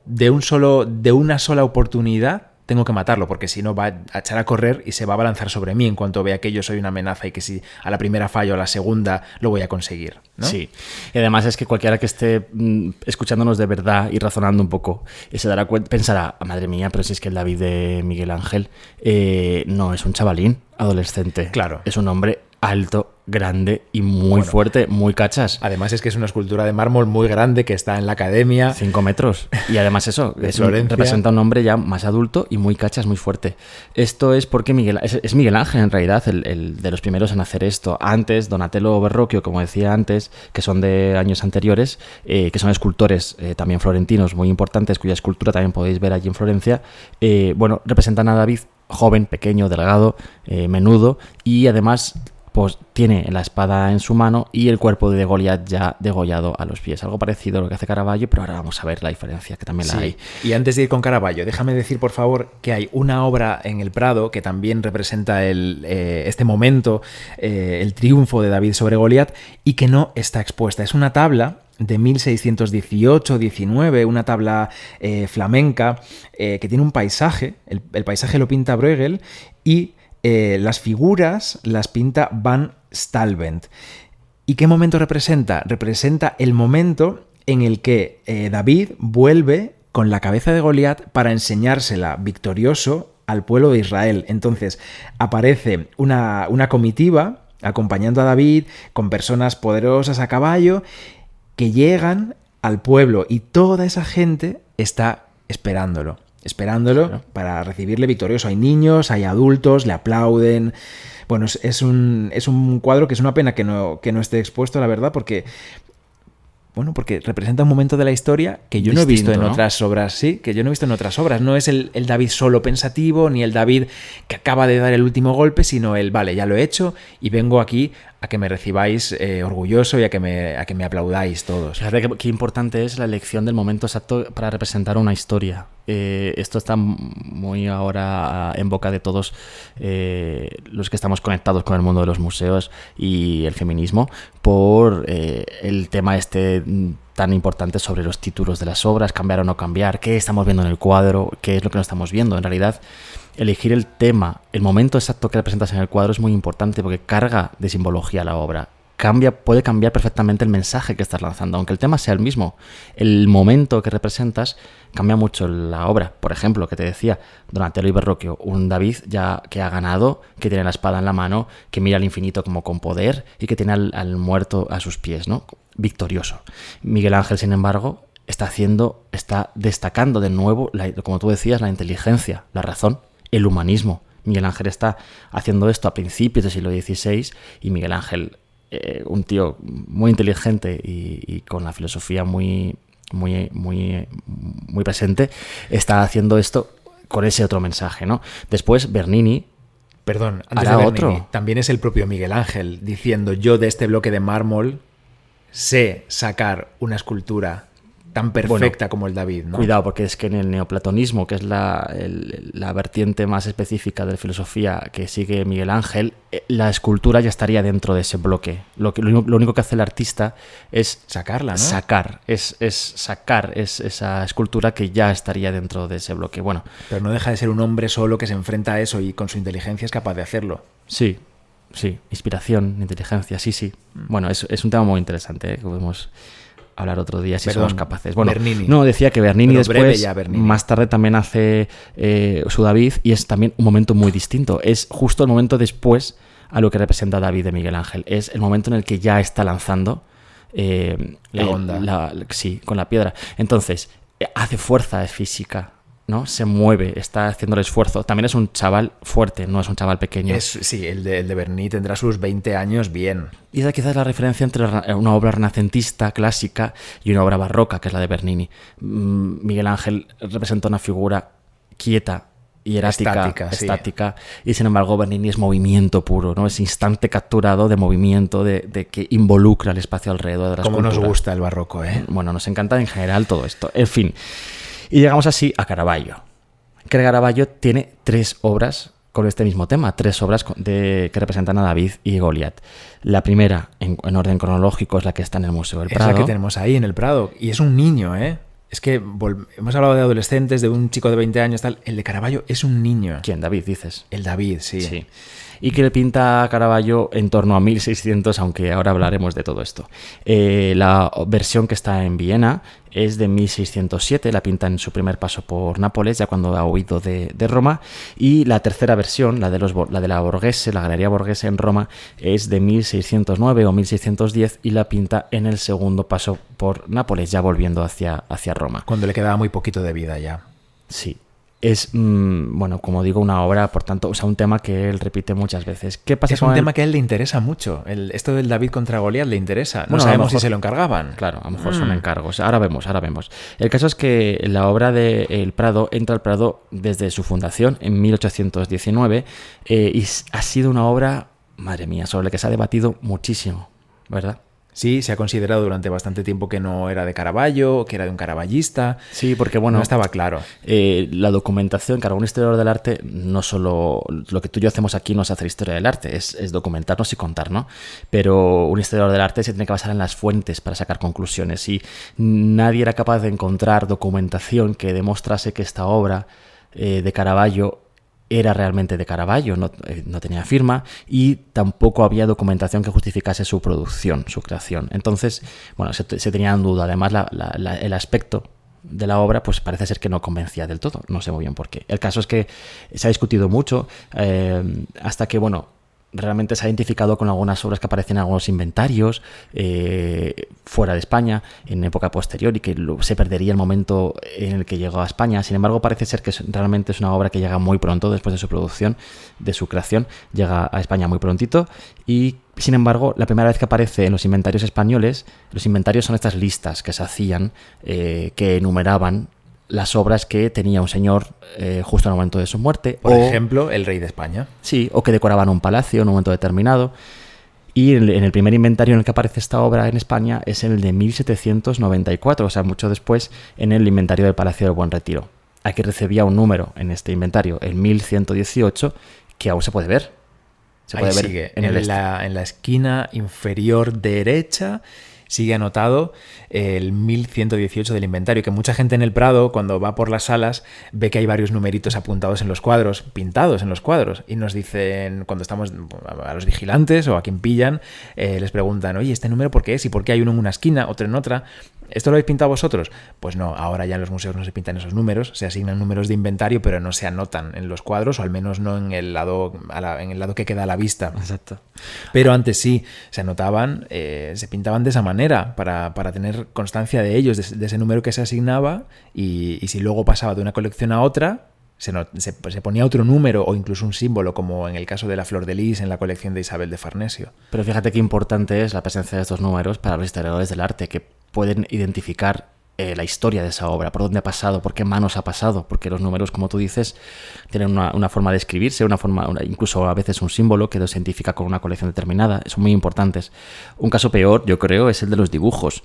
De una sola oportunidad tengo que matarlo, porque si no va a echar a correr y se va a abalanzar sobre mí en cuanto vea que yo soy una amenaza y que si a la primera fallo, a la segunda lo voy a conseguir, ¿no? Sí, y además es que cualquiera que esté escuchándonos de verdad y razonando un poco se dará cuenta, pensará, madre mía, pero si es que el David de Miguel Ángel no es un chavalín adolescente. Claro. Es un hombre alto, grande y muy fuerte, muy cachas. Además es que es una escultura de mármol muy grande que está en la academia. 5 metros. Y además eso, representa a un hombre ya más adulto y muy cachas, muy fuerte. Esto es porque es Miguel Ángel en realidad el de los primeros en hacer esto. Antes, Donatello o Verrocchio, como decía antes, que son de años anteriores, que son escultores también florentinos muy importantes, cuya escultura también podéis ver allí en Florencia, representan a David joven, pequeño, delgado, menudo, y además pues tiene la espada en su mano y el cuerpo de Goliat ya degollado a los pies. Algo parecido a lo que hace Caravaggio, pero ahora vamos a ver la diferencia, que también la hay. Y antes de ir con Caravaggio, déjame decir, por favor, que hay una obra en el Prado que también representa este momento, el triunfo de David sobre Goliat, y que no está expuesta. Es una tabla de 1618-19, una tabla flamenca que tiene un paisaje. El paisaje lo pinta Bruegel y las figuras las pinta Van Stalvent. ¿Y qué momento representa? Representa el momento en el que David vuelve con la cabeza de Goliat para enseñársela victorioso al pueblo de Israel. Entonces aparece una comitiva acompañando a David con personas poderosas a caballo que llegan al pueblo y toda esa gente está esperándolo para recibirle victorioso. Hay niños, hay adultos, le aplauden. Bueno, es un cuadro que es una pena que no esté expuesto, la verdad, porque representa un momento de la historia que yo no he visto en otras obras, sí, que yo no he visto en otras obras. No es el David solo pensativo, ni el David que acaba de dar el último golpe, sino vale, ya lo he hecho y vengo aquí a que me recibáis orgulloso y a que me aplaudáis todos. Fíjate qué importante es la elección del momento exacto para representar una historia. Esto está muy ahora en boca de todos los que estamos conectados con el mundo de los museos y el feminismo por el tema tan importante sobre los títulos de las obras, cambiar o no cambiar, qué estamos viendo en el cuadro, qué es lo que no estamos viendo. En realidad, elegir el tema, el momento exacto que representas en el cuadro es muy importante porque carga de simbología la obra. Puede cambiar perfectamente el mensaje que estás lanzando, aunque el tema sea el mismo. El momento que representas cambia mucho la obra. Por ejemplo, que te decía, Donatello y Verrocchio, un David ya que ha ganado, que tiene la espada en la mano, que mira al infinito como con poder y que tiene al muerto a sus pies, ¿no? Victorioso. Miguel Ángel, sin embargo, está destacando de nuevo, como tú decías, la inteligencia, la razón, el humanismo. Miguel Ángel está haciendo esto a principios del siglo XVI y Miguel Ángel, un tío muy inteligente y con la filosofía muy presente, está haciendo esto con ese otro mensaje, ¿no? Después Bernini, perdón, antes de Bernini, también es el propio Miguel Ángel diciendo: yo de este bloque de mármol sé sacar una escultura tan perfecta como el David, ¿no? Cuidado, porque es que en el neoplatonismo, que es la vertiente más específica de la filosofía que sigue Miguel Ángel, la escultura ya estaría dentro de ese bloque. Lo único que hace el artista es sacarla, ¿no? Sacar esa escultura que ya estaría dentro de ese bloque. Bueno, pero no deja de ser un hombre solo que se enfrenta a eso y con su inteligencia es capaz de hacerlo. Sí, inspiración, inteligencia, sí. Bueno, es un tema muy interesante, que podemos hablar otro día si Perdón, somos capaces. Bueno, Bernini. No, decía que Bernini pero después, ya Bernini. más tarde también hace su David, y es también un momento muy distinto. Es justo el momento después a lo que representa David de Miguel Ángel. Es el momento en el que ya está lanzando la onda. Sí, con la piedra. Entonces, hace fuerza física, ¿no? Se mueve, está haciendo el esfuerzo. También es un chaval fuerte, no es un chaval pequeño. Sí, el de Bernini tendrá sus 20 años bien. Y esa quizás es la referencia entre una obra renacentista clásica y una obra barroca, que es la de Bernini. Miguel Ángel representa una figura quieta, hierática, estática, sí. Y sin embargo Bernini es movimiento puro, ¿no? Es instante capturado de movimiento, de que involucra el espacio alrededor de la escultura. Como nos gusta el barroco, ¿eh? Bueno, nos encanta en general todo esto. En fin, y llegamos así a Caravaggio. Que Caravaggio tiene 3 obras con este mismo tema, 3 obras que representan a David y Goliat. La primera, en orden cronológico, es la que está en el Museo del Prado. Es la que tenemos ahí en el Prado, y es un niño, ¿eh? Es que hemos hablado de adolescentes, de un chico de 20 años, tal. El de Caravaggio es un niño. ¿Quién? David, dices. El David, sí. Y que le pinta a Caravaggio en torno a 1600, aunque ahora hablaremos de todo esto. La versión que está en Viena es de 1607, la pinta en su primer paso por Nápoles, ya cuando ha huido de Roma. Y la tercera versión, la de la Borghese, la Galería Borghese en Roma, es de 1609 o 1610 y la pinta en el segundo paso por Nápoles, ya volviendo hacia Roma. Cuando le quedaba muy poquito de vida ya. Sí. Es, bueno, como digo, una obra, por tanto, o sea, un tema que él repite muchas veces. ¿Qué pasa es un tema que a él le interesa mucho. Esto del David contra Goliat le interesa. No sabemos si se lo encargaban. Claro, a lo mejor son encargos. Ahora vemos. El caso es que la obra de El Prado entra al Prado desde su fundación en 1819 y ha sido una obra, madre mía, sobre la que se ha debatido muchísimo, ¿verdad? Sí, se ha considerado durante bastante tiempo que no era de Caravaggio, que era de un caravallista. Sí, porque bueno, no estaba claro. La documentación, claro, un historiador del arte, no solo lo que tú y yo hacemos aquí no es hacer historia del arte, es documentarnos y contar, ¿no? Pero un historiador del arte se tiene que basar en las fuentes para sacar conclusiones y nadie era capaz de encontrar documentación que demostrase que esta obra de Caravaggio era realmente de Caravaggio, no tenía firma y tampoco había documentación que justificase su producción, su creación. Entonces, bueno, se tenía en duda. Además, el aspecto de la obra pues parece ser que no convencía del todo, no sé muy bien por qué. El caso es que se ha discutido mucho hasta que, bueno, realmente se ha identificado con algunas obras que aparecen en algunos inventarios fuera de España en época posterior y que se perdería el momento en el que llegó a España. Sin embargo, parece ser que realmente es una obra que llega muy pronto después de su producción, de su creación, llega a España muy prontito y sin embargo, la primera vez que aparece en los inventarios españoles, los inventarios son estas listas que se hacían que enumeraban las obras que tenía un señor justo en el momento de su muerte. Por ejemplo, el rey de España. Sí, o que decoraban un palacio en un momento determinado. Y en el primer inventario en el que aparece esta obra en España es el de 1794, o sea, mucho después, en el inventario del Palacio del Buen Retiro. Aquí recibía un número en este inventario, el 1118, que aún se puede ver. Se puede ver sigue, en la esquina inferior derecha. Sigue anotado el 1118 del inventario, que mucha gente en el Prado, cuando va por las salas, ve que hay varios numeritos apuntados en los cuadros, pintados en los cuadros, y nos dicen, cuando estamos a los vigilantes o a quien pillan, les preguntan, oye, ¿este número por qué es? ¿Y por qué hay uno en una esquina, otro en otra? ¿Esto lo habéis pintado vosotros? Pues no, ahora ya en los museos no se pintan esos números, se asignan números de inventario, pero no se anotan en los cuadros, o al menos no en el lado, en el lado que queda a la vista. Exacto. Pero antes sí, se anotaban, se pintaban de esa manera, para tener constancia de ellos, de ese número que se asignaba, y si luego pasaba de una colección a otra, se ponía otro número o incluso un símbolo, como en el caso de la flor de lis en la colección de Isabel de Farnesio. Pero fíjate qué importante es la presencia de estos números para los historiadores del arte, que pueden identificar la historia de esa obra, por dónde ha pasado, por qué manos ha pasado, porque los números, como tú dices, tienen una forma de escribirse, incluso a veces un símbolo que los identifica con una colección determinada, son muy importantes. Un caso peor, yo creo, es el de los dibujos.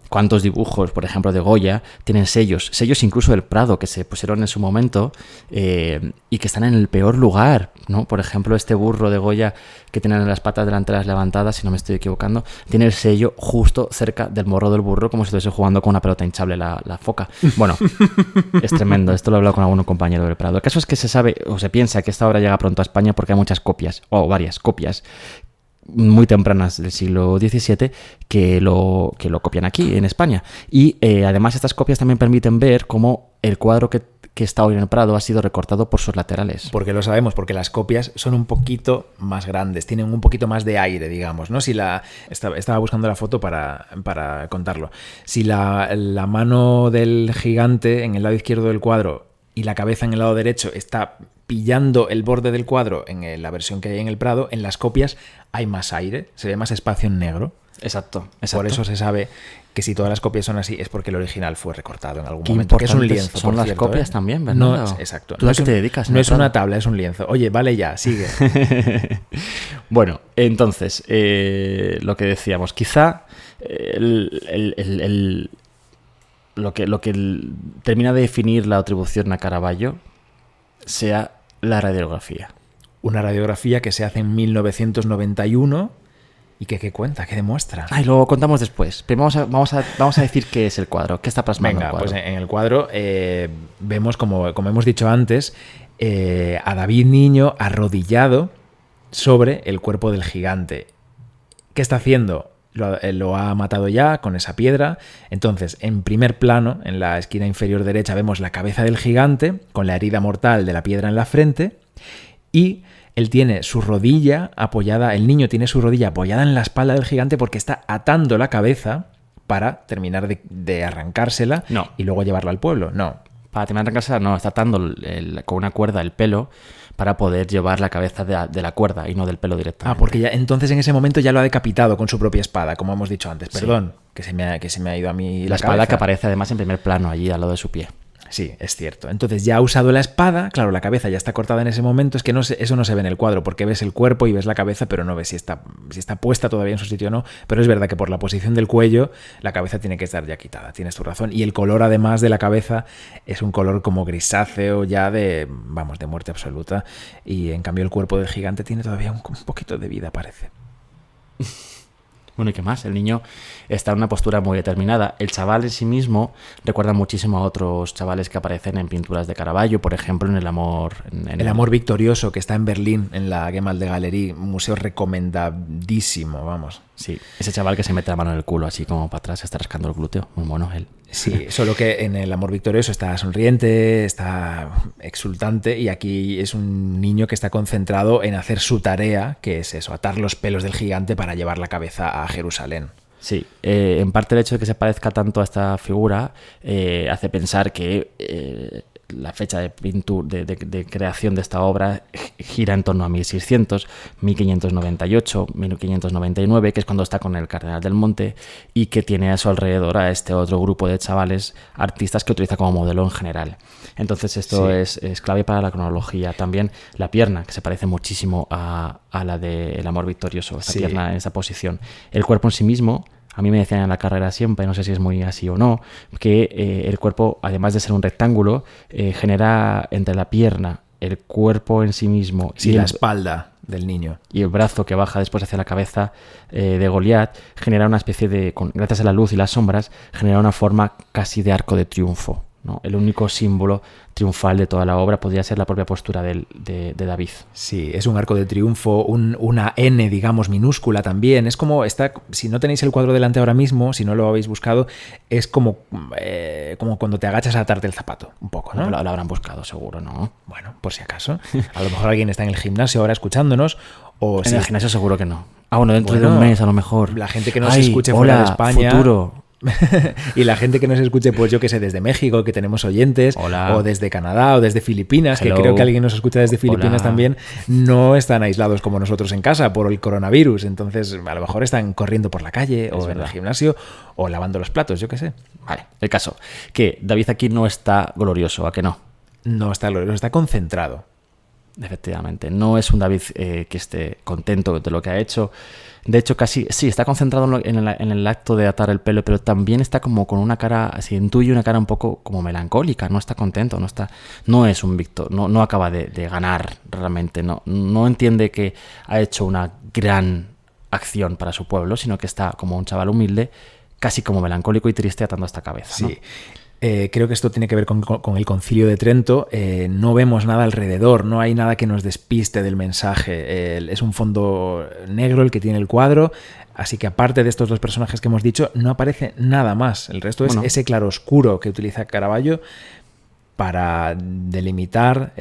¿Cuántos dibujos, por ejemplo, de Goya tienen sellos incluso del Prado, que se pusieron en su momento y que están en el peor lugar, ¿no? Por ejemplo, este burro de Goya que tiene las patas delanteras levantadas, si no me estoy equivocando, tiene el sello justo cerca del morro del burro, como si estuviese jugando con una pelota hinchable la foca. Bueno, es tremendo, esto lo he hablado con algún compañero del Prado. El caso es que se sabe o se piensa que esta obra llega pronto a España porque hay muchas copias, o varias copias, muy tempranas del siglo XVII que lo copian aquí, en España. Y además estas copias también permiten ver cómo el cuadro que está hoy en el Prado ha sido recortado por sus laterales. Porque lo sabemos, porque las copias son un poquito más grandes, tienen un poquito más de aire, digamos, ¿no? Si estaba buscando la foto para contarlo. Si la mano del gigante en el lado izquierdo del cuadro y la cabeza en el lado derecho está pillando el borde del cuadro en la versión que hay en el Prado, en las copias hay más aire, se ve más espacio en negro. Exacto. Por eso se sabe que si todas las copias son así es porque el original fue recortado en algún momento. Que es un lienzo, son las cierto, copias también, ¿verdad? No, exacto. ¿Tú a qué te dedicas? No es una tabla, es un lienzo. Oye, vale ya, sigue. Bueno, entonces, lo que decíamos, quizá lo que termina de definir la atribución a Caravaggio sea la radiografía. Una radiografía que se hace en 1991 y que ¿qué cuenta? ¿Qué demuestra? Y luego contamos después. Pero vamos a decir qué es el cuadro, qué está plasmando el cuadro. Pues en el cuadro vemos, como hemos dicho antes, a David niño arrodillado sobre el cuerpo del gigante. ¿Qué está haciendo? Lo ha matado ya con esa piedra. Entonces, en primer plano, en la esquina inferior derecha, vemos la cabeza del gigante con la herida mortal de la piedra en la frente y él tiene su rodilla apoyada, el niño tiene su rodilla apoyada en la espalda del gigante porque está atando la cabeza para terminar de arrancársela y luego llevarla al pueblo. No. Para terminar de arrancársela, no, está atando con una cuerda el pelo para poder llevar la cabeza de la cuerda y no del pelo directamente. Porque ya, entonces en ese momento ya lo ha decapitado con su propia espada, como hemos dicho antes. Perdón, que se me ha ido a mí la espada cabeza. Que aparece además en primer plano allí al lado de su pie. Sí, es cierto. Entonces ya ha usado la espada, claro, la cabeza ya está cortada en ese momento, es que eso no se ve en el cuadro, porque ves el cuerpo y ves la cabeza, pero no ves si está puesta todavía en su sitio o no, pero es verdad que por la posición del cuello, la cabeza tiene que estar ya quitada, tienes tu razón, y el color además de la cabeza es un color como grisáceo ya de muerte absoluta, y en cambio el cuerpo del gigante tiene todavía un poquito de vida, parece. Bueno, ¿y qué más? El niño está en una postura muy determinada. El chaval en sí mismo recuerda muchísimo a otros chavales que aparecen en pinturas de Caravaggio, por ejemplo, en El Amor... El Amor Victorioso, que está en Berlín, en la Gemäldegalerie, un museo recomendadísimo, vamos. Sí, ese chaval que se mete la mano en el culo así como para atrás, está rascando el glúteo. Muy bueno él. Sí, solo que en El Amor Victorioso está sonriente, está exultante, y aquí es un niño que está concentrado en hacer su tarea, que es eso, atar los pelos del gigante para llevar la cabeza a Jerusalén. Sí, en parte el hecho de que se parezca tanto a esta figura hace pensar que la fecha de creación de esta obra gira en torno a 1600, 1598, 1599, que es cuando está con el Cardenal del Monte y que tiene a su alrededor a este otro grupo de chavales artistas que utiliza como modelo en general. Entonces esto es clave para la cronología. También la pierna, que se parece muchísimo a la de El Amor Victorioso, esta pierna en esa posición. El cuerpo en sí mismo, a mí me decían en la carrera siempre, no sé si es muy así o no, que el cuerpo, además de ser un rectángulo, genera entre la pierna, el cuerpo en sí mismo y la espalda del niño y el brazo que baja después hacia la cabeza de Goliat, genera una especie de, gracias a la luz y las sombras, genera una forma casi de arco de triunfo, ¿no? El único símbolo triunfal de toda la obra podría ser la propia postura de David. Sí, es un arco de triunfo, una N, digamos, minúscula también. Es como, si no tenéis el cuadro delante ahora mismo, si no lo habéis buscado, es como cuando te agachas a atarte el zapato, un poco, ¿no? Lo habrán buscado, seguro, ¿no? Bueno, por si acaso. A lo mejor alguien está en el gimnasio ahora escuchándonos. O en el gimnasio seguro que no. Bueno, dentro de un mes a lo mejor. La gente que nos escuche fuera de España... Futuro. Y la gente que nos escuche, pues yo que sé, desde México, que tenemos oyentes, o desde Canadá, o desde Filipinas, que creo que alguien nos escucha desde Filipinas también, no están aislados como nosotros en casa por el coronavirus. Entonces, a lo mejor están corriendo por la calle, o en el gimnasio, o lavando los platos, yo qué sé. Vale, el caso, que David aquí no está glorioso, ¿a que no? No está glorioso, está concentrado. Efectivamente, no es un David que esté contento de lo que ha hecho. De hecho, casi sí, está concentrado en el acto de atar el pelo, pero también está como con una cara, así intuye una cara un poco como melancólica, no está contento, no es un Víctor, no acaba de ganar realmente, no entiende que ha hecho una gran acción para su pueblo, sino que está como un chaval humilde, casi como melancólico y triste atando esta cabeza, ¿no? Sí. creo que esto tiene que ver con el Concilio de Trento. No vemos nada alrededor, no hay nada que nos despiste del mensaje. Es un fondo negro el que tiene el cuadro, así que aparte de estos dos personajes que hemos dicho, no aparece nada más. El resto es ese claroscuro que utiliza Caravaggio para delimitar,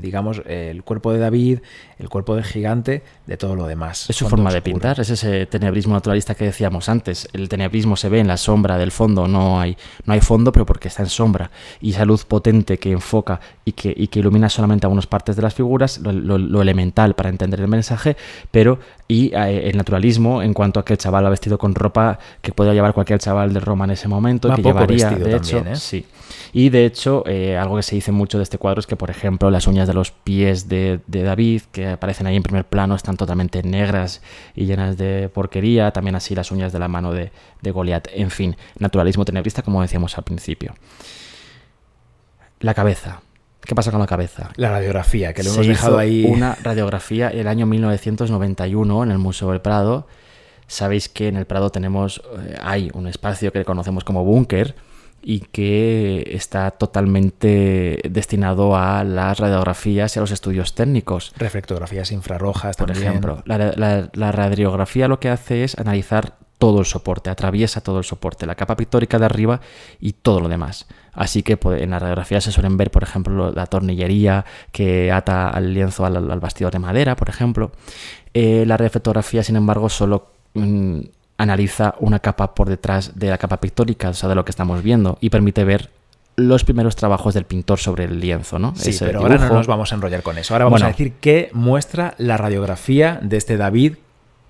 digamos, el cuerpo de David, el cuerpo del gigante, de todo lo demás. Es su forma de pintar, es ese tenebrismo naturalista que decíamos antes. El tenebrismo se ve en la sombra del fondo, no hay fondo, pero porque está en sombra. Y esa luz potente que enfoca y que ilumina solamente algunas partes de las figuras, lo elemental para entender el mensaje, pero el naturalismo en cuanto a que el chaval va vestido con ropa que podría llevar cualquier chaval de Roma en ese momento, que llevaría, de hecho, también, sí. Y de hecho, algo que se dice mucho de este cuadro es que, por ejemplo, las uñas de los pies de David, que aparecen ahí en primer plano, están totalmente negras y llenas de porquería. También así las uñas de la mano de Goliat. En fin, naturalismo tenebrista, como decíamos al principio. La cabeza. ¿Qué pasa con la cabeza? La radiografía, que lo hemos dejado ahí. Una radiografía el año 1991 en el Museo del Prado. Sabéis que en el Prado hay un espacio que conocemos como búnker, y que está totalmente destinado a las radiografías y a los estudios técnicos. Reflectografías infrarrojas por también. ejemplo. La radiografía lo que hace es analizar todo el soporte, atraviesa todo el soporte, la capa pictórica de arriba y todo lo demás. Así que en la radiografía se suelen ver, por ejemplo, la tornillería que ata al lienzo al bastidor de madera, por ejemplo. La reflectografía, sin embargo, solo analiza una capa por detrás de la capa pictórica, o sea, de lo que estamos viendo, y permite ver los primeros trabajos del pintor sobre el lienzo, ¿no? Sí, pero ahora no nos vamos a enrollar con eso. Ahora vamos a decir qué muestra la radiografía de este David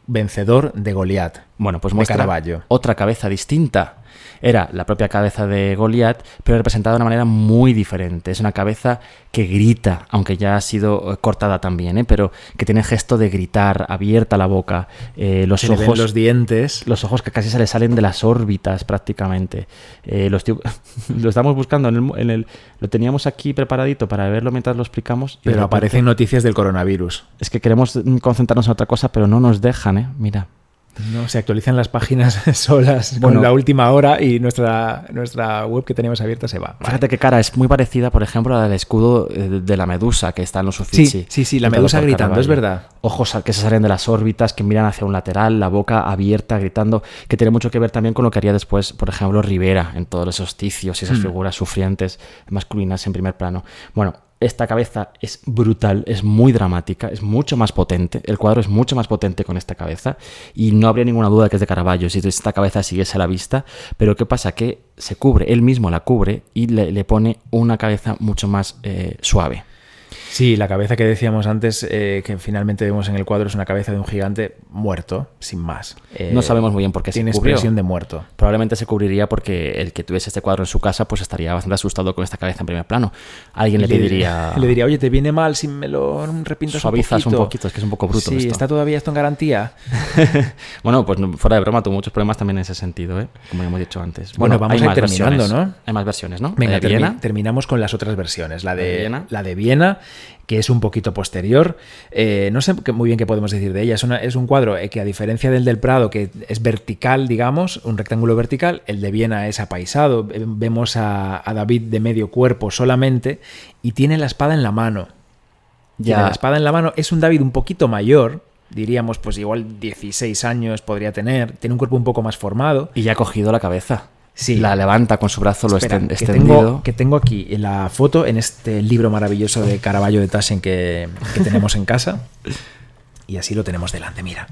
vencedor de Goliat. Bueno, pues muestra Caravaggio. Otra cabeza distinta. Era la propia cabeza de Goliat, pero representada de una manera muy diferente. Es una cabeza que grita, aunque ya ha sido cortada también, pero que tiene gesto de gritar, abierta la boca, los ojos, ven los dientes. Los ojos que casi se le salen de las órbitas prácticamente. Lo estamos buscando lo teníamos aquí preparadito para verlo mientras lo explicamos. Pero aparecen noticias del coronavirus. Es que queremos concentrarnos en otra cosa, pero no nos dejan, mira. No, se actualizan las páginas solas con la última hora y nuestra web que teníamos abierta se va. Fíjate qué cara, es muy parecida, por ejemplo, al escudo de la medusa que está en los Uffizi. Sí, la medusa gritando, es verdad. Ojos que se salen de las órbitas, que miran hacia un lateral, la boca abierta, gritando, que tiene mucho que ver también con lo que haría después, por ejemplo, Rivera, en todos esos ticios y esas figuras sufrientes masculinas en primer plano. Bueno, esta cabeza es brutal, es muy dramática, es mucho más potente. El cuadro es mucho más potente con esta cabeza y no habría ninguna duda que es de Caravaggio si esta cabeza siguiese a la vista. Pero ¿qué pasa? Que se cubre, él mismo la cubre y le pone una cabeza mucho más suave. Sí, la cabeza que decíamos antes, que finalmente vemos en el cuadro, es una cabeza de un gigante muerto, sin más. No sabemos muy bien por qué se cubrió. Tiene expresión de muerto. Probablemente se cubriría porque el que tuviese este cuadro en su casa pues estaría bastante asustado con esta cabeza en primer plano. Alguien le pediría... Le diría, oye, ¿te viene mal si me lo repintas suavizas un poquito? Es que es un poco bruto. Sí, esto. ¿Está todavía esto en garantía? Bueno, pues fuera de broma, tuvo muchos problemas también en ese sentido, como hemos dicho antes. Bueno, vamos a ir terminando, ¿no? Hay más versiones, ¿no? Venga, terminamos con las otras versiones. La de Viena, que es un poquito posterior. No sé muy bien qué podemos decir de ella. Es un cuadro que, a diferencia del Prado, que es vertical, digamos, un rectángulo vertical, el de Viena es apaisado. Vemos a David de medio cuerpo solamente y tiene la espada en la mano. Tiene la espada en la mano. Es un David un poquito mayor, diríamos, pues igual 16 años podría tener. Tiene un cuerpo un poco más formado. Y ya ha cogido la cabeza. Sí. La levanta con su brazo extendido. Que tengo aquí la foto en este libro maravilloso de Caravaggio de Taschen que tenemos en casa. Y así lo tenemos delante, mira.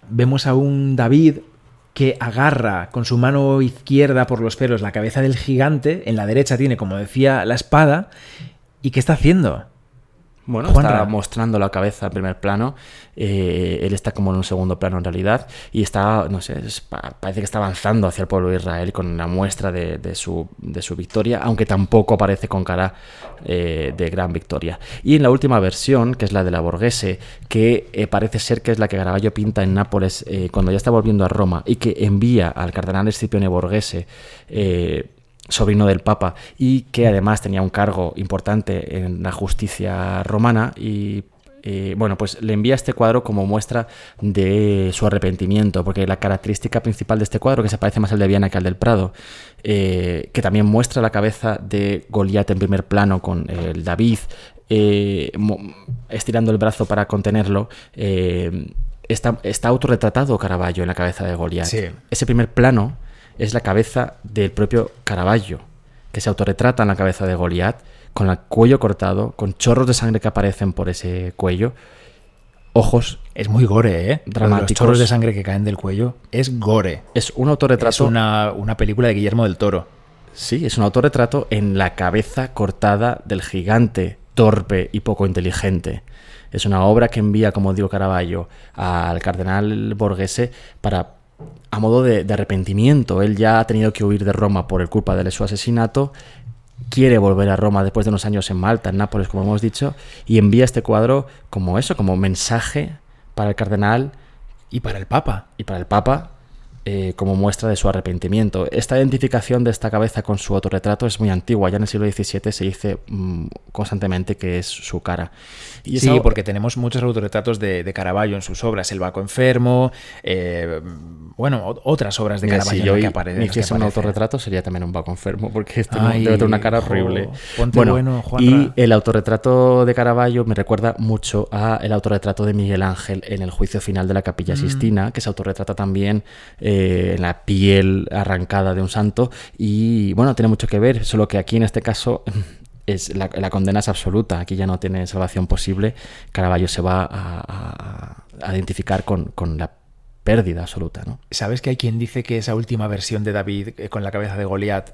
Vemos a un David que agarra con su mano izquierda por los pelos la cabeza del gigante. En la derecha tiene, como decía, la espada. ¿Y qué está haciendo? Bueno, está mostrando la cabeza en primer plano. Él está como en un segundo plano en realidad. Y está, no sé, parece que está avanzando hacia el pueblo de Israel con una muestra de su victoria, aunque tampoco aparece con cara de gran victoria. Y en la última versión, que es la de la Borghese, que parece ser que es la que Caravaggio pinta en Nápoles cuando ya está volviendo a Roma y que envía al cardenal Scipione Borghese, sobrino del Papa, y que además tenía un cargo importante en la justicia romana y bueno, pues le envía este cuadro como muestra de su arrepentimiento, porque la característica principal de este cuadro, que se parece más al de Viana que al del Prado, que también muestra la cabeza de Goliat en primer plano con el David estirando el brazo para contenerlo, está autorretratado Caravaggio en la cabeza de Goliat. Sí. Ese primer plano es la cabeza del propio Caravaggio, que se autorretrata en la cabeza de Goliat, con el cuello cortado, con chorros de sangre que aparecen por ese cuello, ojos... Es muy gore, ¿eh? Dramáticos. Los chorros de sangre que caen del cuello es gore. Es un autorretrato... Es una película de Guillermo del Toro. Sí, es un autorretrato en la cabeza cortada del gigante, torpe y poco inteligente. Es una obra que envía, como digo, Caravaggio al cardenal Borghese a modo de arrepentimiento. Él ya ha tenido que huir de Roma por culpa de su asesinato, quiere volver a Roma después de unos años en Malta, en Nápoles, como hemos dicho, y envía este cuadro como eso, como mensaje para el cardenal. Y para el Papa. Y para el Papa, como muestra de su arrepentimiento. Esta identificación de esta cabeza con su autorretrato es muy antigua. Ya en el siglo XVII se dice constantemente que es su cara. Y sí, porque tenemos muchos autorretratos de Caravaggio en sus obras. El Baco enfermo, otras obras de Caravaggio. Si yo me hiciese un autorretrato sería también un Baco enfermo, porque debe tener una cara horrible. Ponte bueno, Juanra. Y el autorretrato de Caravaggio me recuerda mucho al autorretrato de Miguel Ángel en el juicio final de la Capilla Sistina, que se autorretrata también en la piel arrancada de un santo, y bueno, tiene mucho que ver, solo que aquí en este caso la condena es absoluta, aquí ya no tiene salvación posible. Caravaggio se va a identificar con la pérdida absoluta, ¿no? ¿Sabes que hay quien dice que esa última versión de David con la cabeza de Goliat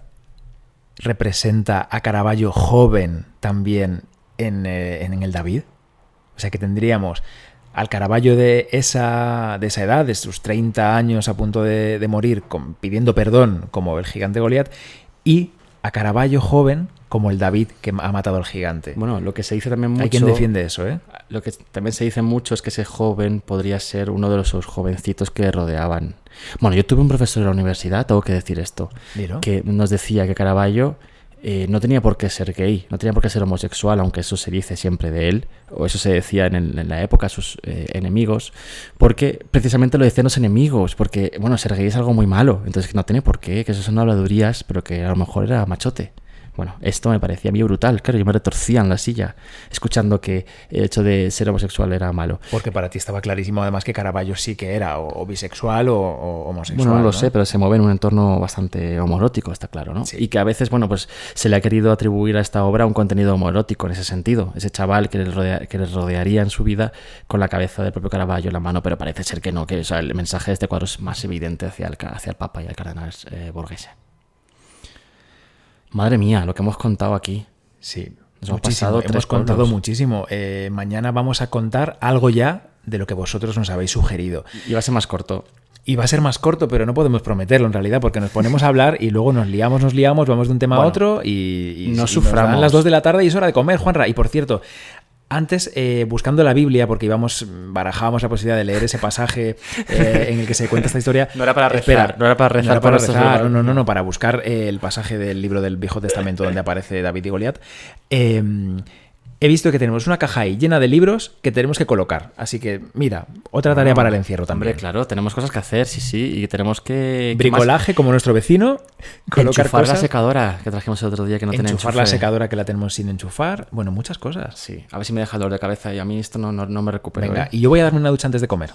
representa a Caravaggio joven también en el David? O sea que tendríamos al Caravaggio de esa edad, de sus 30 años a punto de morir, pidiendo perdón como el gigante Goliat, y a Caravaggio joven como el David que ha matado al gigante. Bueno, lo que se dice también mucho... Hay quien defiende eso, ¿eh? Lo que también se dice mucho es que ese joven podría ser uno de esos jovencitos que rodeaban. Bueno, yo tuve un profesor en la universidad, tengo que decir esto, ¿Dilo? Que nos decía que Caravaggio no tenía por qué ser gay, no tenía por qué ser homosexual, aunque eso se dice siempre de él, o eso se decía en la época a sus enemigos, porque precisamente lo decían los enemigos, porque, bueno, ser gay es algo muy malo, entonces que no tiene por qué, que eso son habladurías, pero que a lo mejor era machote. Bueno, esto me parecía a mí brutal, claro, yo me retorcía en la silla escuchando que el hecho de ser homosexual era malo. Porque para ti estaba clarísimo además que Caravaggio sí que era o bisexual o homosexual. Bueno, no lo sé, pero se mueve en un entorno bastante homoerótico, está claro, ¿no? Sí. Y que a veces, bueno, pues se le ha querido atribuir a esta obra un contenido homoerótico en ese sentido. Ese chaval que le rodearía en su vida con la cabeza del propio Caravaggio en la mano, pero parece ser que no, que el mensaje de este cuadro es más evidente hacia el Papa y al cardenal Borghese. Madre mía, lo que hemos contado aquí. Sí, hemos contado muchísimo. Mañana vamos a contar algo ya de lo que vosotros nos habéis sugerido. Y va a ser más corto. Y va a ser más corto, pero no podemos prometerlo en realidad, porque nos ponemos a hablar y luego nos liamos, vamos de un tema a otro y nos suframos. Nos dan las 2 de la tarde y es hora de comer, Juanra. Y por cierto, antes, buscando la Biblia, porque barajábamos la posibilidad de leer ese pasaje en el que se cuenta esta historia. No era para rezar, no era para rezar. No, para buscar el pasaje del libro del Viejo Testamento donde aparece David y Goliat. He visto que tenemos una caja ahí llena de libros que tenemos que colocar. Así que, mira, otra tarea para el encierro también. Hombre, claro, tenemos cosas que hacer, sí, y tenemos que... Bricolaje, como nuestro vecino. Colocar enchufar cosas. La secadora que trajimos el otro día que no tenía enchufe. Enchufar la secadora que la tenemos sin enchufar. Bueno, muchas cosas. Sí, a ver si me deja el dolor de cabeza y a mí esto no me recupero. Venga, y yo voy a darme una ducha antes de comer.